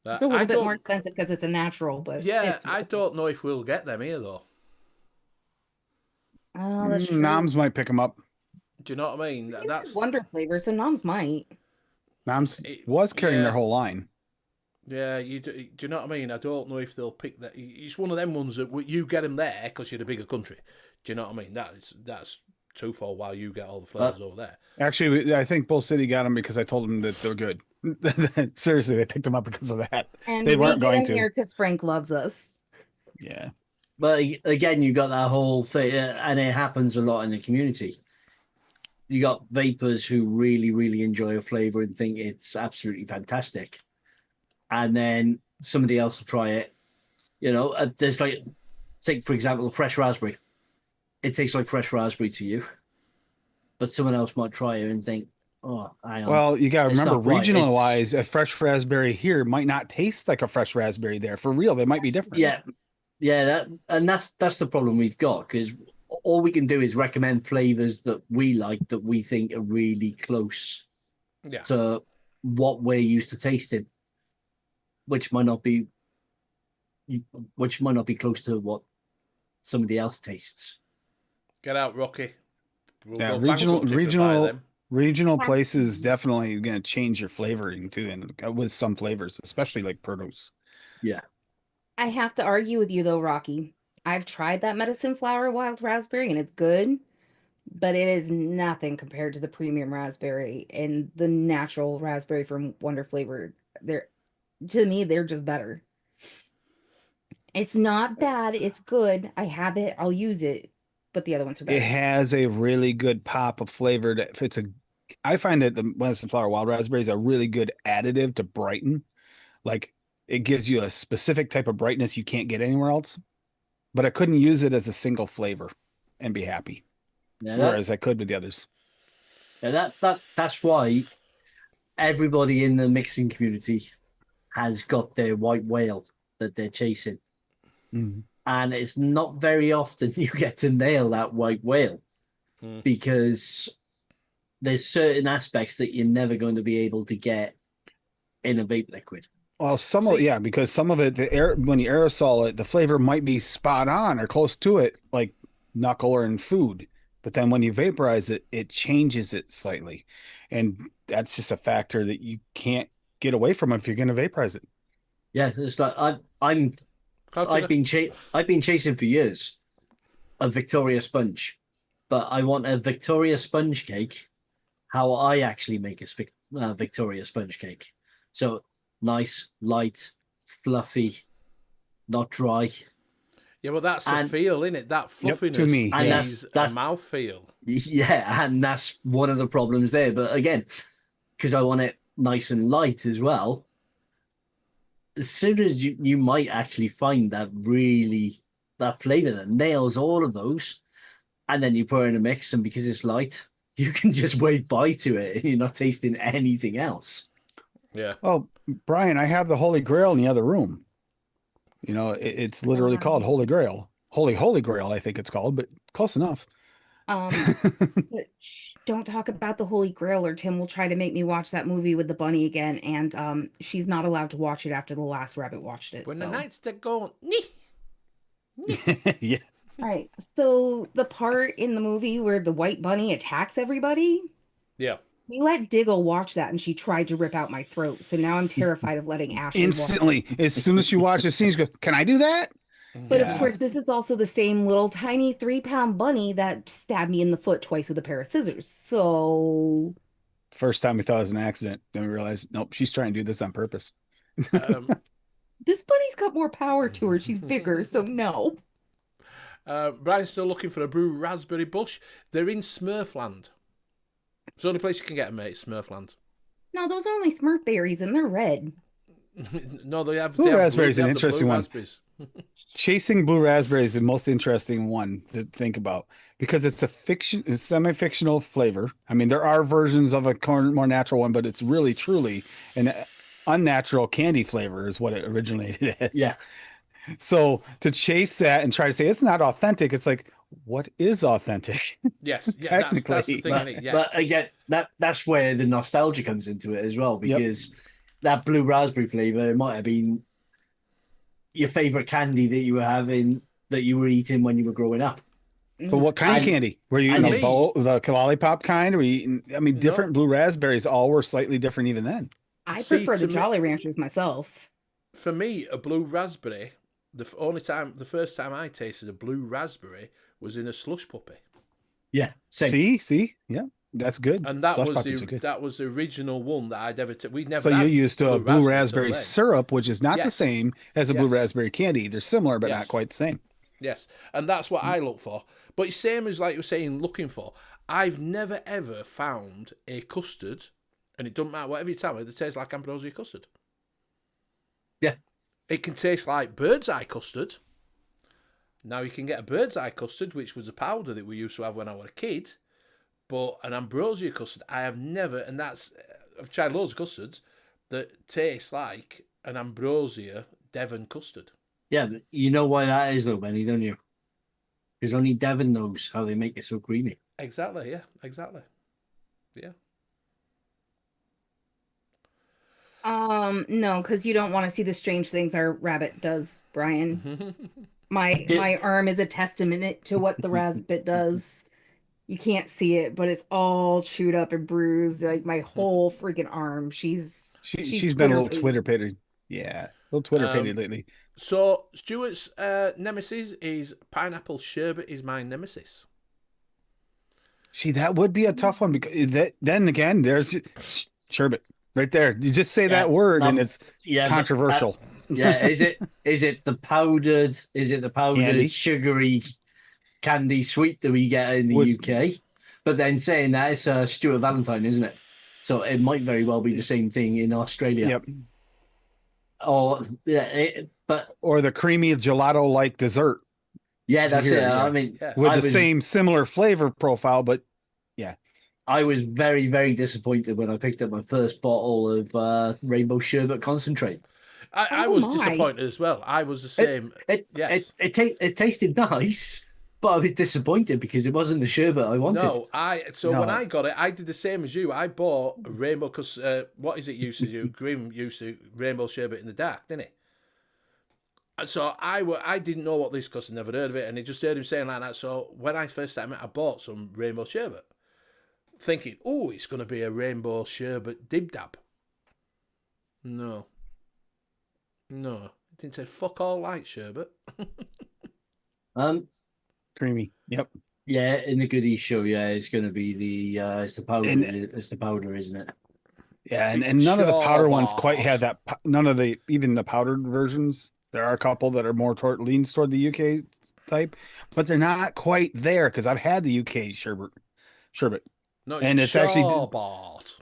It's a I little bit don't- more expensive because it's a natural, but Yeah, it's I don't know if we'll get them here though. Oh, that's true. Noms might pick them up. Do you know what I mean? That's Wonder Flavor, so Noms might. Noms It- was carrying yeah. their whole line. yeah. Do you know what I mean? I don't know if they'll pick that. It's one of them ones that you get them there because you're a bigger country. Do you know what I mean? That's twofold. While you get all the flavors over there. Actually, I think Bull City got them because I told them that they're good. Seriously, they picked them up because of that. And They we weren't get going in to. here because Frank loves us. Yeah. But again, you got that whole thing, and it happens a lot in the community. You got vapors who really, really enjoy a flavor and think it's absolutely fantastic, and then somebody else will try it. You know, there's like, take for example, fresh raspberry. It tastes like fresh raspberry to you, but someone else might try it and think, "Oh, hang on." Well, you got to It's remember, not right. regional wise, a fresh raspberry here might not taste like a fresh raspberry there. For real, they might be different. That's the problem we've got, because all we can do is recommend flavors that we like, that we think are really close Yeah. to what we're used to tasting, which might not be close to what somebody else tastes. Get out, Rocky. We'll Yeah, go bankrupt if we buy them. regional places definitely going to change your flavoring too, and with some flavors, especially like produce. Yeah. I have to argue with you though, Rocky. I've tried that medicine flower wild raspberry and it's good, but it is nothing compared to the premium raspberry and the natural raspberry from Wonder Flavor. To me, they're just better. It's not bad, it's good. I have it, I'll use it, but the other ones are It better. has a really good pop of flavor. I find that the medicine flower wild raspberry is a really good additive to brighten. Like, it gives you a specific type of brightness you can't get anywhere else. But I couldn't use it as a single flavor and be happy, whereas I could with the others. That's why everybody in the mixing community has got their white whale that they're chasing. Mhm. And it's not very often you get to nail that white whale, because there's certain aspects that you're never going to be able to get in a vape liquid. Well, See- because some of it, when you aerosol it, the flavor might be spot on or close to it, like knuckle or in food. But then when you vaporize it, it changes it slightly, and that's just a factor that you can't get away from if you're going to vaporize it. Yeah, it's like I've been chasing for years a Victoria sponge, but I want a Victoria sponge cake how I actually make a Victoria sponge cake. So nice, light, fluffy, not dry. Yeah, well, that's the And- feel, isn't it? That Yep, fluffiness to me, And is that's- a mouthfeel. Yeah, and that's one of the problems there. But again, because I want it nice and light as well, as soon as you might actually find that flavor that nails all of those, and then you put it in a mix, and because it's light, you can just wave bye to it and you're not tasting anything else. Yeah. Oh, Brian, I have the Holy Grail in the other room. You know, it's literally called Holy Grail. Holy Grail, I think it's called, but close enough. But don't talk about the Holy Grail or Tim will try to make me watch that movie with the bunny again, and she's not allowed to watch it after the last rabbit watched it. When the so. nights they're going, nee. Yeah. All right, so the part in the movie where the white bunny attacks everybody, Yeah. we let Diggle watch that and she tried to rip out my throat. So now I'm terrified of letting Ashley watch. Instantly, as soon as you watch the scene, you go, "Can I do that?" But of Yeah. course, this is also the same little tiny 3-pound bunny that stabbed me in the foot twice with a pair of scissors. So, First time we thought it was an accident. Then we realized, nope, she's trying to do this on purpose. Um, this bunny's got more power to her. She's bigger, so no. Brian's still looking for a blue raspberry bush. They're in Smurfland. It's the only place you can get them, mate. Smurfland. No, those are only Smurf berries and they're red. No, they have. Blue they have raspberry is they an have the blue interesting one. raspberries. Chasing blue raspberry is the most interesting one to think about because it's a semi-fictional flavor. I mean, there are versions of a more natural one, but it's really truly an unnatural candy flavor is what it originated as. Yeah. So to chase that and try to say it's not authentic, it's like, what is authentic? Yes, yeah, that's the Technically, thing. But, Isn't it? Yes. but again, that's where the nostalgia comes into it as well, because that blue raspberry flavor might have been your favorite candy that you were having, that you were eating when you were growing up. But what kind of And- candy? Were you and eating me- a bowl, the lollipop kind? Or were you eating, I mean, No. different blue raspberries all were slightly different even then. I See, prefer the to me- Jolly Ranchers myself. For me, a blue raspberry. The first time I tasted a blue raspberry was in a slush puppy, Yeah. Same. See, yeah, that's good. and that Slush was puppies are good. that was the original one that I'd ever. We'd never. So you had used a blue raspberry until then. syrup, which is not the Yes. same as a blue Yes. raspberry candy. They're similar, but Yes. not quite the same. Yes, and that's what I look for. But it's same as like you were saying, looking for. I've never ever found a custard, and it doesn't matter whatever you tell me, it tastes like ambrosia custard. Yeah. It can taste like bird's eye custard. Now you can get a bird's eye custard, which was a powder that we used to have when I was a kid, but an ambrosia custard I have never, and that's I've tried loads of custards that taste like an ambrosia Devon custard. Yeah, but you know why that is though, Benny, don't you? Because only Devon knows how they make it so creamy. Exactly, yeah, exactly. Yeah. No, because you don't want to see the strange things our rabbit does, Brian. My arm is a testament to what the rabbit does. You can't see it, but it's all chewed up and bruised, like my whole freaking arm. She's She's been a little Twitter-pated. Twitter pitted. Yeah, a little Twitter pitted lately. So Stuart's nemesis is pineapple sherbet is my nemesis. See, that would be a tough one because then again, there's sherbet right there. You just say that word and it's Yeah, but controversial. yeah, is it the powdered Candy? sugary candy sweet that we get in the UK? But then saying that it's Stuart Valentine, isn't it? So it might very well be the same thing in Australia. Yep. Or but Or the creamy gelato like dessert yeah, that's Here, it. yeah. I mean, Yes. with I the was- same similar flavor profile, but I was very, very disappointed when I picked up my first bottle of rainbow sherbet concentrate. I Oh was my. disappointed as well. I was the same. Yes. It tasted nice, but I was disappointed because it wasn't the sherbet I wanted. No, when No. I got it, I did the same as you. I bought a rainbow because what is it used to do? Grim used to rainbow sherbet in the dark, didn't it? And so I didn't know what this because I never heard of it, and I just heard him saying like that. So when I first started, I bought some rainbow sherbet, thinking, oh, it's going to be a rainbow sherbet dib dab. No, it didn't say fuck all light sherbet. creamy. Yep. Yeah, in the goodies show, yeah, it's going to be it's the powder, And- it's the powder, isn't it? Yeah, and, It's and none of the powder ones Chobos. quite have that. None of the even the powdered versions. There are a couple that are more leans toward the UK type, but they're not quite there because I've had the UK sherbet. No, And it's actually- Chobot.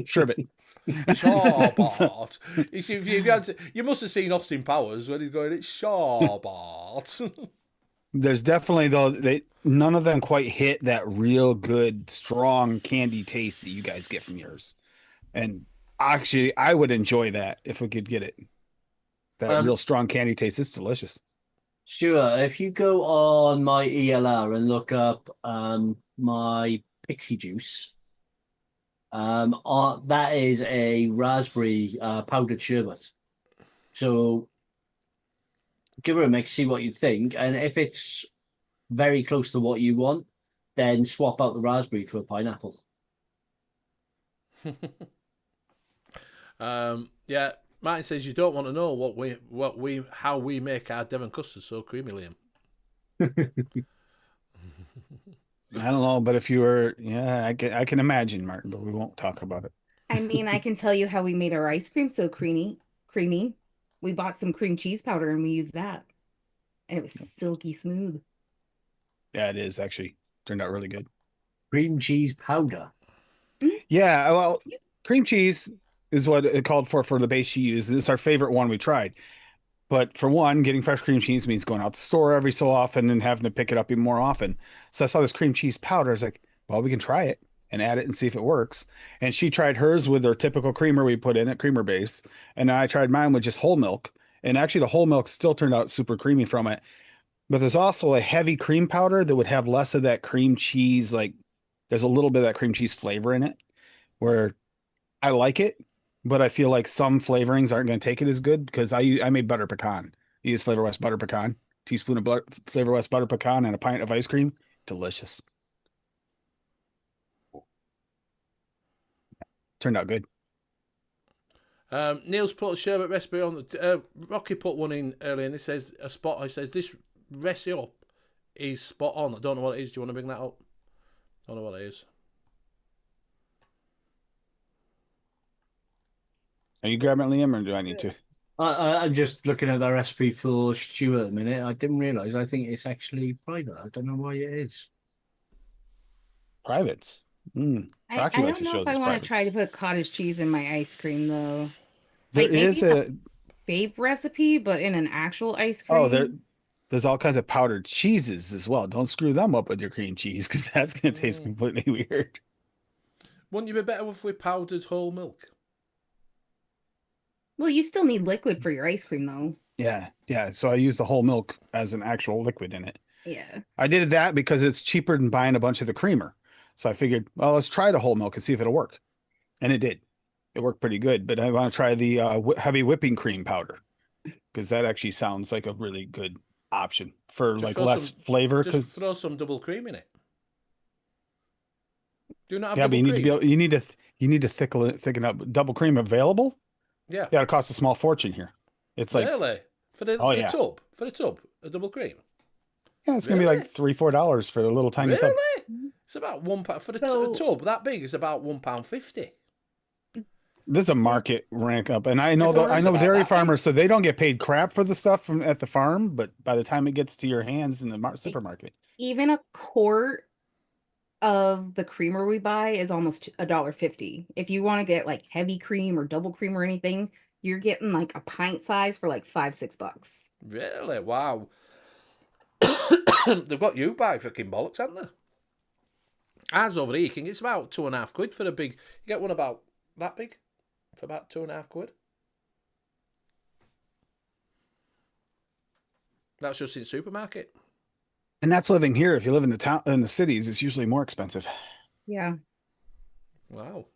Sherbet. Shawbart. You see, you must have seen Austin Powers when he's going, it's Shawbart. There's definitely though none of them quite hit that real good strong candy taste that you guys get from yours. And actually, I would enjoy that if we could get it. That real strong candy taste. It's delicious. Sure. If you go on my ELR and look up my pixie juice, that is a raspberry powdered sherbet. So give her a mix, see what you think, and if it's very close to what you want, then swap out the raspberry for a pineapple. Yeah, Martin says you don't want to know how we make our Devon custard so creamy, Liam. I don't know, but if you were, yeah, I can imagine, Martin, but we won't talk about it. I mean, I can tell you how we made our ice cream so creamy. Creamy. We bought some cream cheese powder and we used that, and it was silky smooth. Yeah, it is actually turned out really good. Cream cheese powder. Yeah, well, cream cheese is what it called for the base she used. It's our favorite one we tried. But for one, getting fresh cream cheese means going out the store every so often and having to pick it up even more often. So I saw this cream cheese powder. I was like, well, we can try it and add it and see if it works. And she tried hers with her typical creamer we put in it, creamer base. And I tried mine with just whole milk. And actually, the whole milk still turned out super creamy from it. But there's also a heavy cream powder that would have less of that cream cheese. Like there's a little bit of that cream cheese flavor in it where I like it, but I feel like some flavorings aren't going to take it as good because I made butter pecan. I used Flavor West butter pecan, teaspoon of Flavor West butter pecan, and a pint of ice cream. Delicious. Turned out good. Neil's put a sherbet recipe on the. Rocky put one in earlier, and he says He says this recipe up is spot on. I don't know what it is. Do you want to bring that up? I don't know what it is. Are you grabbing it, Liam, or do I need to? I'm just looking at the recipe for stew at the minute. I didn't realize. I think it's actually private. I don't know why it is. Privates. I Rocky likes don't to know show if I his want to try to privates. put cottage cheese in my ice cream though. There Like maybe is a vape recipe, but in an actual ice cream. Oh, there's all kinds of powdered cheeses as well. Don't screw them up with your cream cheese because that's going to taste completely weird. Wouldn't you be better if we powdered whole milk? Well, you still need liquid for your ice cream though. Yeah. So I use the whole milk as an actual liquid in it. Yeah. I did that because it's cheaper than buying a bunch of the creamer. So I figured, well, let's try the whole milk and see if it'll work. And it did. It worked pretty good. But I want to try the heavy whipping cream powder because that actually sounds like a really good option for Just like throw less some- flavor. Just Because throw some double cream in it. Do you not have yeah, but double you need cream? to you need to thicken up. Double cream available? Yeah. Yeah, it costs a small fortune here. It's like Really? For the yeah. tub? For the tub, a double cream? yeah, it's gonna be Really? like $3-4 for a little tiny Really? tub. It's about £1 for the So- tub that big. It's about £1.50. There's a market rank up, and I know If it I was know about dairy that big. farmers, so they don't get paid crap for the stuff from at the farm, but by the time it gets to your hands in the supermarket, Even a quart of the creamer we buy is almost $1.50. If you want to get like heavy cream or double cream or anything, you're getting like a pint size for like $5-6. Really? Wow. They've got you by freaking bollocks, haven't they? Ours over here, King, it's about £2.50 for the big. You get one about that big for about £2.50. That's just in supermarket. and that's living here. If you live in the town in the cities, it's usually more expensive. Yeah. Wow.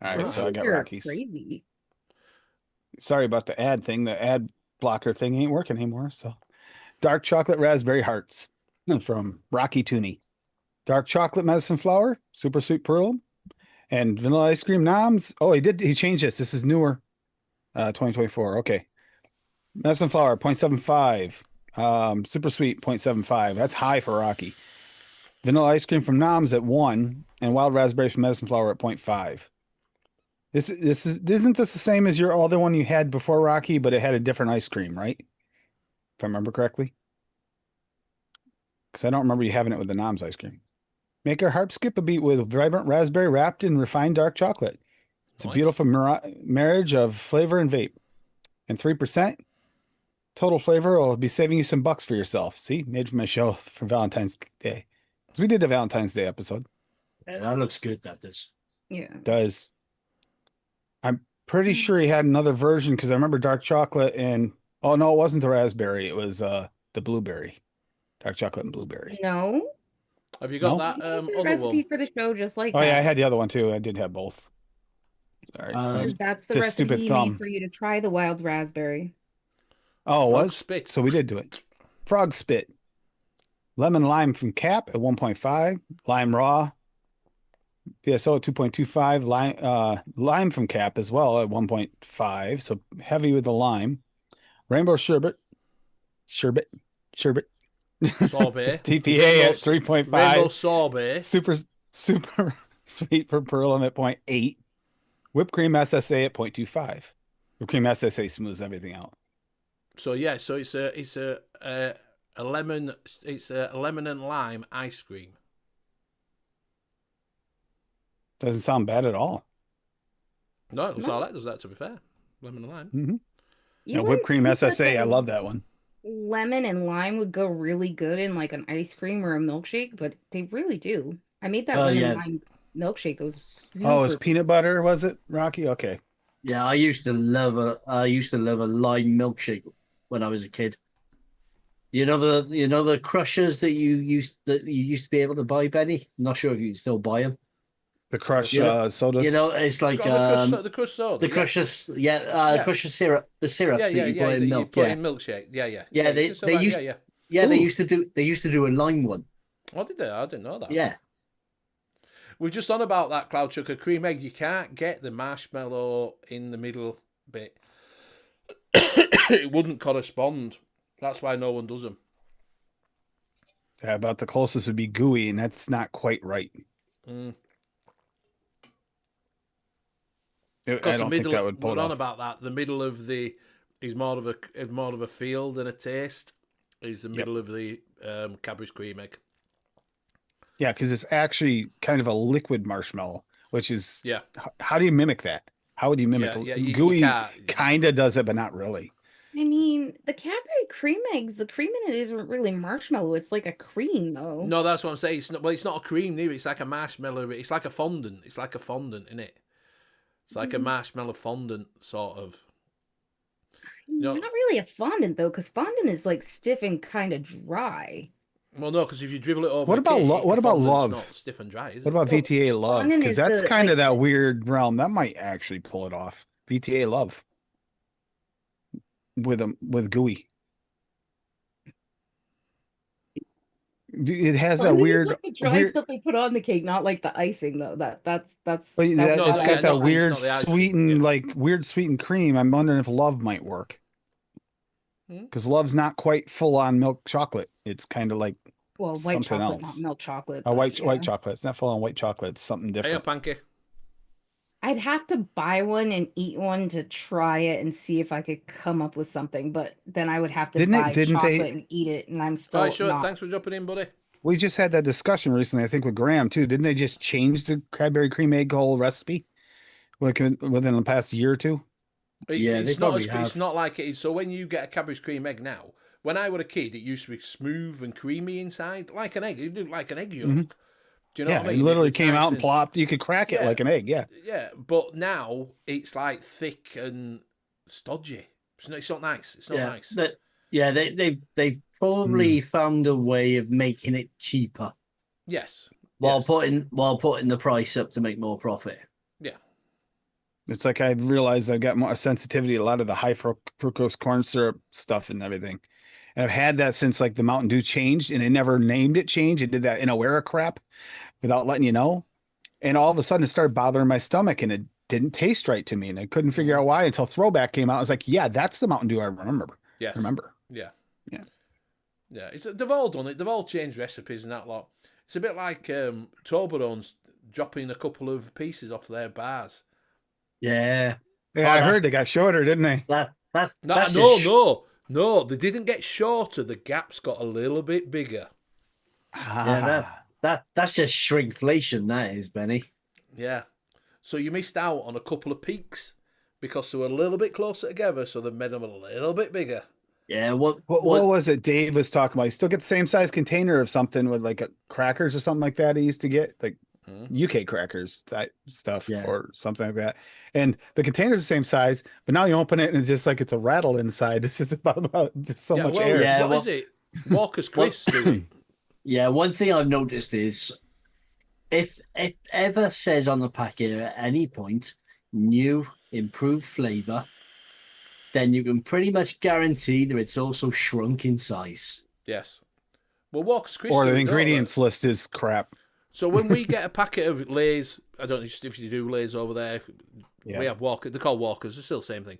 All right, so I got You're Rockies. crazy. Sorry about the ad thing. The ad blocker thing ain't working anymore. So, dark chocolate raspberry hearts from Rocky Tooney. Dark chocolate medicine flour, super sweet pearl, and vanilla ice cream noms. Oh, he changed this. This is newer. 2024. Okay. Medicine flour 0.75. Super sweet 0.75. That's high for Rocky. Vanilla ice cream from noms at 1, and wild raspberries from medicine flour at 0.5. Isn't this the same as your other one you had before, Rocky, but it had a different ice cream, right? If I remember correctly. Because I don't remember you having it with the Noms ice cream. Make your heart skip a beat with vibrant raspberry wrapped in refined dark chocolate. It's Nice. a beautiful marriage of flavor and vape. And 3% total flavor will be saving you some bucks for yourself. See, made for my show for Valentine's Day. 'Cause we did a Valentine's Day episode. Yeah, that looks good. That does. Yeah. Does. I'm pretty sure he had another version because I remember dark chocolate and oh no, it wasn't the raspberry, it was the blueberry. Dark chocolate and blueberry. No. Have you got No? that You made the other recipe one? for the show just like Oh that. yeah, I had the other one too. I did have both. Sorry. Um, That's the This recipe stupid he thumb. made for you to try the wild raspberry. Oh, it Frog was? spit. So we did do it. Frog spit. Lemon lime from Cap at 1.5. Lime raw. DSO at 2.25, lime from Cap as well at 1.5, so heavy with the lime. Rainbow sherbet. Sorbet. TPA at 3.5. Rainbow sorbet. Super sweet for Perlum at 0.8. Whipped cream SSA at 0.25. Whipped cream SSA smooths everything out. So yeah, so it's a lemon and lime ice cream. Doesn't sound bad at all. No, it looks all right. Does that, to be fair? Lemon and lime. Mm-hmm. You Whipped would cream think that SSA, I the love that one. lemon and lime would go really good in like an ice cream or a milkshake, but they really do. I made that Oh, lemon yeah. lime milkshake. It was super. Oh, it's peanut butter, was it, Rocky? Okay. Yeah, I used to love a lime milkshake when I was a kid. You know the crushers that you used to be able to buy, Benny? I'm not sure if you can still buy them. The crushed Yeah. sodas. You know, it's like The crushed soda. the yeah. crushes, Yes. crusher syrup, the syrups Yeah, that you put in you milk. put Yeah, in milkshake. Yeah. Yeah, you they- can still they buy- used- Yeah. yeah. They Ooh. used to do a lime one. Oh, did they? I didn't know that. Yeah, We're just on about that cloud chucker cream egg. You can't get the marshmallow in the middle bit. It wouldn't correspond. That's why no one does them. Yeah, about the closest would be gooey, and that's not quite right. Mm. I Because the don't think middle, that would pull we're it on off. about that. The middle of the is more of a feel than a taste. Is the middle of the Cadbury's cream egg. Yeah, because it's actually kind of a liquid marshmallow, which is Yeah. How do you mimic that? How would you mimic you gooey? can't. Kind of does it, but not really. I mean, the Cadbury cream eggs, the cream in it isn't really marshmallow. It's like a cream, though. No, that's what I'm saying. It's not a cream neither. It's like a marshmallow. It's like a fondant. It's like a fondant, isn't it? It's like a marshmallow fondant, sort of. No. Not really a fondant, though, because fondant is like stiff and kind of dry. Well, no, because if you dribble it over. What a about cake, what the about fondant's love? Not stiff and dry. Is What it? about VTA love? fondant Because is that's the, kind of like, that weird realm. That might actually pull it off. VTA love with gooey. It has that fondant is weird, like the dry weird. stuff they put on the cake, not like the icing, though. That's But that No, was it's what got I that was weird not the ice cream, sweetened, yeah. like weird sweetened cream. I'm wondering if love might work. Hmm? Because love's not quite full on milk chocolate. It's kind of like Well, white something chocolate, else. not milk chocolate. a but white yeah. white chocolate. It's not full on white chocolate. It's something Hey, different. Panky. I'd have to buy one and eat one to try it and see if I could come up with something, but then I would have to buy Didn't chocolate they? and eat it, and I'm All still right, sure. not. Thanks for dropping in, buddy. We just had that discussion recently, I think, with Graham too. Didn't they just change the Cadbury cream egg whole recipe within the past year or two? Yeah, they It's not probably it's have. not like it is. So when you get a Cadbury's cream egg now, when I was a kid, it used to be smooth and creamy inside, like an egg. You do like an egg yolk. Mhm. Do you know Yeah, what I mean? it literally was came nice out and plopped. You could crack it Yeah. like an egg. Yeah. Yeah, but now it's like thick and stodgy. It's not nice. It's not yeah, nice. they've probably found a way of making it cheaper Yes. while Yes. putting the price up to make more profit. Yeah. It's like I realized I've got more sensitivity to a lot of the high fructose corn syrup stuff and everything. And I've had that since like the Mountain Dew changed and it never named it change. It did that in aware crap without letting you know. And all of a sudden it started bothering my stomach and it didn't taste right to me. And I couldn't figure out why until Throwback came out. I was like, yeah, that's the Mountain Dew I remember. Yes. Yeah. Yeah. They've all done it. They've all changed recipes and that lot. It's a bit like Toblerone's dropping a couple of pieces off their bars. Yeah, Yeah, I heard they got shorter, didn't they? that's No. They didn't get shorter. The gaps got a little bit bigger. yeah, that's just shrinkflation. That is, Benny. Yeah. So you missed out on a couple of peaks because they were a little bit closer together, so they made them a little bit bigger. Yeah, What was it Dave was talking about? You still get the same size container of something with like crackers or something like that he used to get, like UK crackers type stuff Yeah. or something like that. And the container's the same size, but now you open it and it's just like it's a rattle inside. It's just about just so much air. yeah. What is it? Walker's Crisp. do it. Yeah, one thing I've noticed is if it ever says on the packet at any point new improved flavor, then you can pretty much guarantee that it's also shrunk in size. Yes. Well, Walker's Crisp. Or do the it, don't ingredients list is crap. So when we get a packet of Lay's, I don't know if you do Lay's over there. Yeah. We have Walkers. They're called Walkers. They're still the same thing.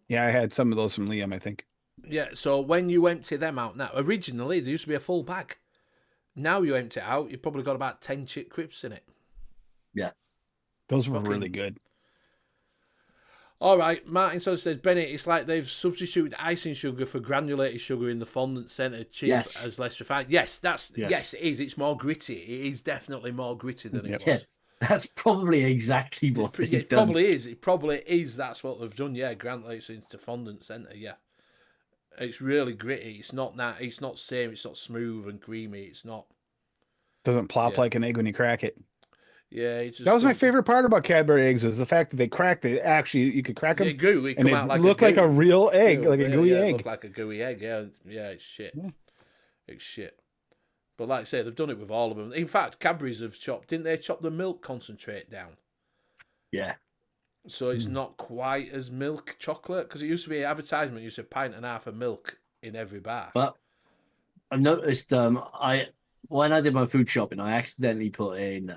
Yeah, I had some of those from Liam, I think. Yeah. So when you empty them out now, originally there used to be a full bag. Now you empty it out, you've probably got about 10 chip crisps in it. Yeah. Those were really good. All right, Martin so says, Bennett, it's like they've substituted icing sugar for granulated sugar in the fondant centre, cheap as less refined. Yes, yes, it is. It's more gritty. It is definitely more gritty than it was. Yeah, that's probably exactly what they've done. Probably is. It probably is. That's what they've done. Yeah, granulated into fondant centre. Yeah, it's really gritty. It's not that. It's not same. It's not smooth and creamy. It's not. Doesn't plop like an egg when you crack it. Yeah, that was my favorite part about Cadbury eggs was the fact that they cracked it. Actually, you could crack them. It goo. It and come out like looked like a real egg, like a gooey egg. Looked like a gooey egg. Yeah, it's shit. Yeah. It's shit. But like I say, they've done it with all of them. In fact, Cadbury's have didn't they chop the milk concentrate down? Yeah. So it's not quite as milk chocolate because it used to be advertisement. Used to have a pint and a half of milk in every bar. But I've noticed when I did my food shopping, I accidentally put in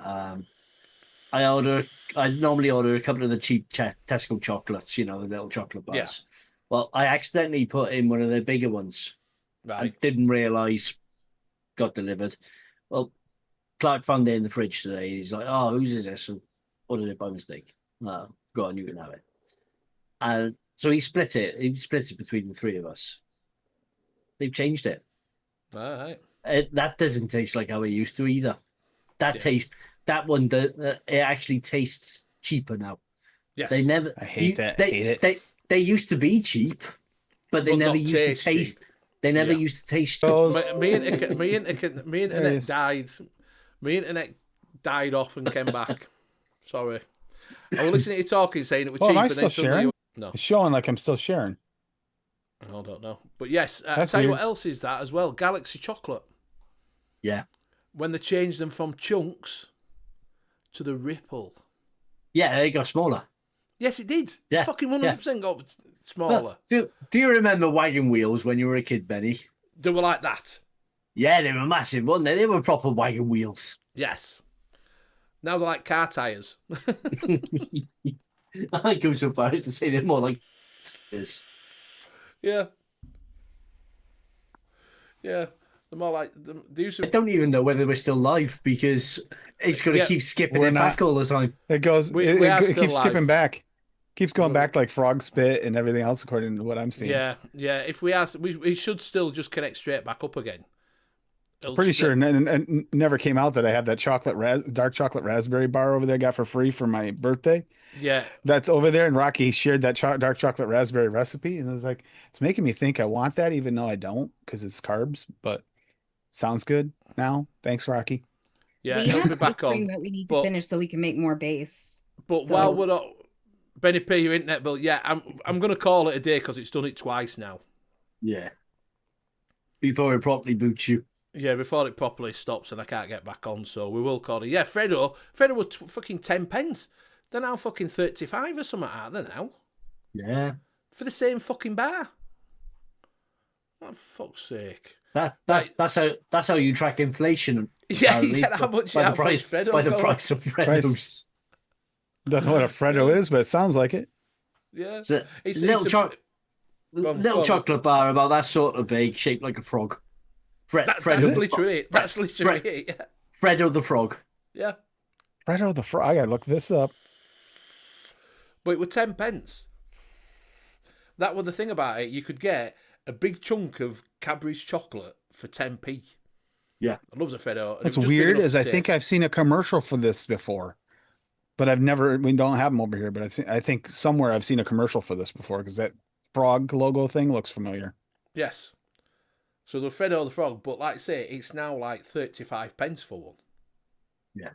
I normally order a couple of the cheap Tesco chocolates, the little chocolate bars. Yeah. Well, I accidentally put in one of the bigger ones. Right. I didn't realise got delivered. Well, Clark found it in the fridge today. He's like, "Oh, whose is this?" And ordered it by mistake. No, go on, you can have it. And so he split it. He split it between the three of us. They've changed it. All right. That doesn't taste like how it used to either. That one, it actually tastes cheaper now. Yes. They never. I hate that. Hate it. They used to be cheap, but they never used to taste. Cheap. They never used to taste. Me internet died. My internet died off and came back. Sorry. I was listening to you talking, saying it was cheap. Am I and still sharing? No, it's showing like I'm still sharing. I don't know, but yes, I'll tell you what else is that as well. Galaxy chocolate. Yeah. When they changed them from chunks to the ripple. Yeah, they got smaller. Yes, it did. Yeah. Fucking 100% got smaller. Well, do you remember wagon wheels when you were a kid, Benny? They were like that. Yeah, they were massive, weren't they? They were proper wagon wheels. Yes. Now they're like car tyres. I go so far as to say they're more like tires. Yeah. Yeah. They're more like... They used to... I don't even know whether we're still live because it's going to keep skipping back all the time. It goes... It keeps skipping back. Keeps going back like frog spit and everything else according to what I'm seeing. Yeah. If we ask... We should still just connect straight back up again. Pretty sure and never came out that I have that dark chocolate raspberry bar over there I got for free for my birthday. Yeah. That's over there, and Rocky shared that dark chocolate raspberry recipe, and I was like, it's making me think I want that, even though I don't, because it's carbs, but sounds good now. Thanks, Rocky. Yeah, we it'll have be back on. that we need to finish so we can make more base. But while we're not... Benny P, your internet bill, yeah, I'm going to call it a day because it's done it twice now. Yeah. Before it properly boots you. Yeah, before it properly stops and I can't get back on, so we will call it. Yeah, Fredo were fucking 10 pence. They're now fucking 35 or something, aren't they now? Yeah. For the same fucking bar. Oh, fuck's sake. That's how you track inflation. Yeah, how much by the price of Freddos. Don't know what a Freddo is, but it sounds like it. Yeah. It's little chocolate bar about that sort of big, shaped like a frog. That's literally it. That's literally it. Yeah. Freddo the frog. Yeah. Freddo the frog. I gotta look this up. But it was 10 pence. That was the thing about it. You could get a big chunk of Cadbury's chocolate for 10p. Yeah. I love the Freddo. What's weird is I think I've seen a commercial for this before, but we don't have them over here, but I think somewhere I've seen a commercial for this before because that frog logo thing looks familiar. Yes. So the Freddo the frog, but like I say, it's now like 35 pence for one. Yeah.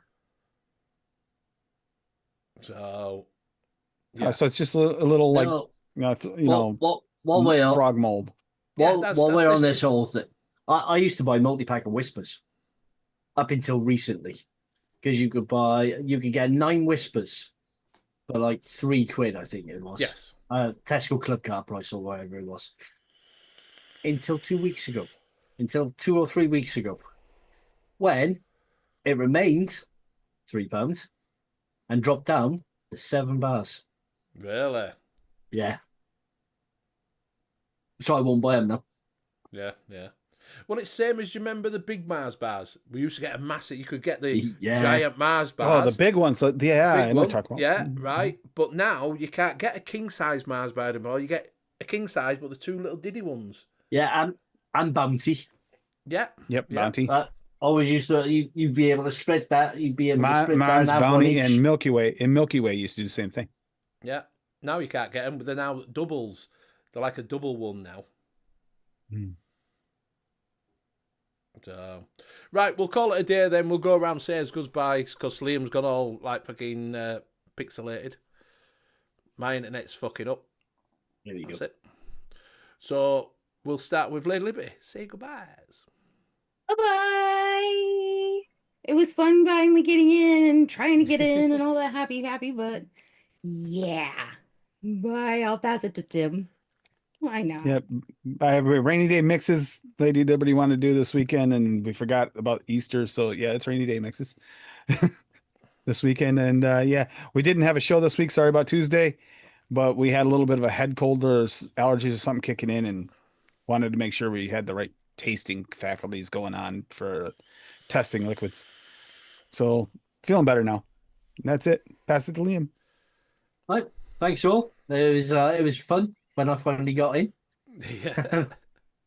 So, yeah. So it's just a little like, frog mold. While we're on this whole thing, I used to buy multi-pack of Whispers up until recently because you could get 9 Whispers for like £3, I think it was. Yes. Tesco Club Card price or whatever it was. Until 2 or 3 weeks ago, when it remained £3 and dropped down to £7. Really? Yeah. So I won't buy them now. Yeah, yeah. Well, it's same as you remember the big Mars bars. We used to get a massive. You could get the Yeah. giant Mars Oh, bars. the big ones. So, yeah, I big know what one. you're talking about. Yeah, right. But now you can't get a king size Mars bar anymore. You get a king size, but the two little diddy ones. Yeah, and Bounty. Yeah. Yep, yeah. Bounty. Always used to, you'd be able to split that. You'd be able to split that Mars, and have one Bounty, each. and Milky Way. And Milky Way used to do the same thing. Yeah. Now you can't get them, but they're now doubles. They're like a double one now. So, right, we'll call it a day then. We'll go around say his goodbyes because Liam's gone all like fucking pixelated. My internet's fucking up. There you That's go. it. So we'll start with Lady Liberty. Say goodbyes. Bye-bye. It was fun finally getting in and trying to get in and all that happy, but yeah. Bye. I'll pass it to Tim. Why not? Yep. I have rainy day mixes Lady Liberty wanted to do this weekend, and we forgot about Easter. So yeah, it's rainy day mixes this weekend. And yeah, we didn't have a show this week. Sorry about Tuesday, but we had a little bit of a head cold or allergies or something kicking in, and wanted to make sure we had the right tasting faculties going on for testing liquids. So feeling better now. And that's it. Pass it to Liam. Right. Thanks all. It was fun when I finally got in. Yeah.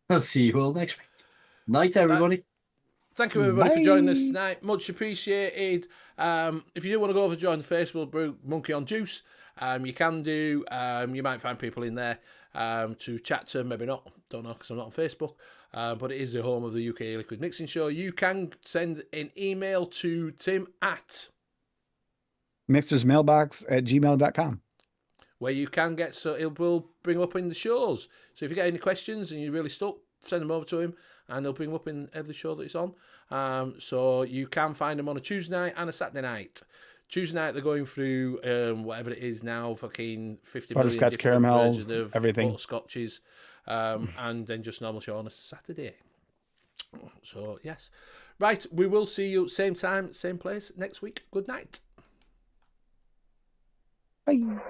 I'll see you all next week. Night, everybody. Thank you everybody for joining us Bye. tonight. Much appreciated. If you do want to go over and join the Facebook group Monkey on Juice, you can do. You might find people in there to chat to. Maybe not. Don't know because I'm not on Facebook. But it is the home of the UK Liquid Mixing Show. You can send an email to Tim at mixersmailbox@gmail.com. where you can get, so it will bring them up in the shows. So if you get any questions and you're really stuck, send them over to him and they'll bring them up in every show that it's on. So you can find them on a Tuesday night and a Saturday night. Tuesday night they're going through whatever it is now, fucking 50 million Butterscotch different caramels, versions of everything. butterscotches, and then just normal show on a Saturday. So yes. Right, we will see you same time, same place next week. Good night. Bye.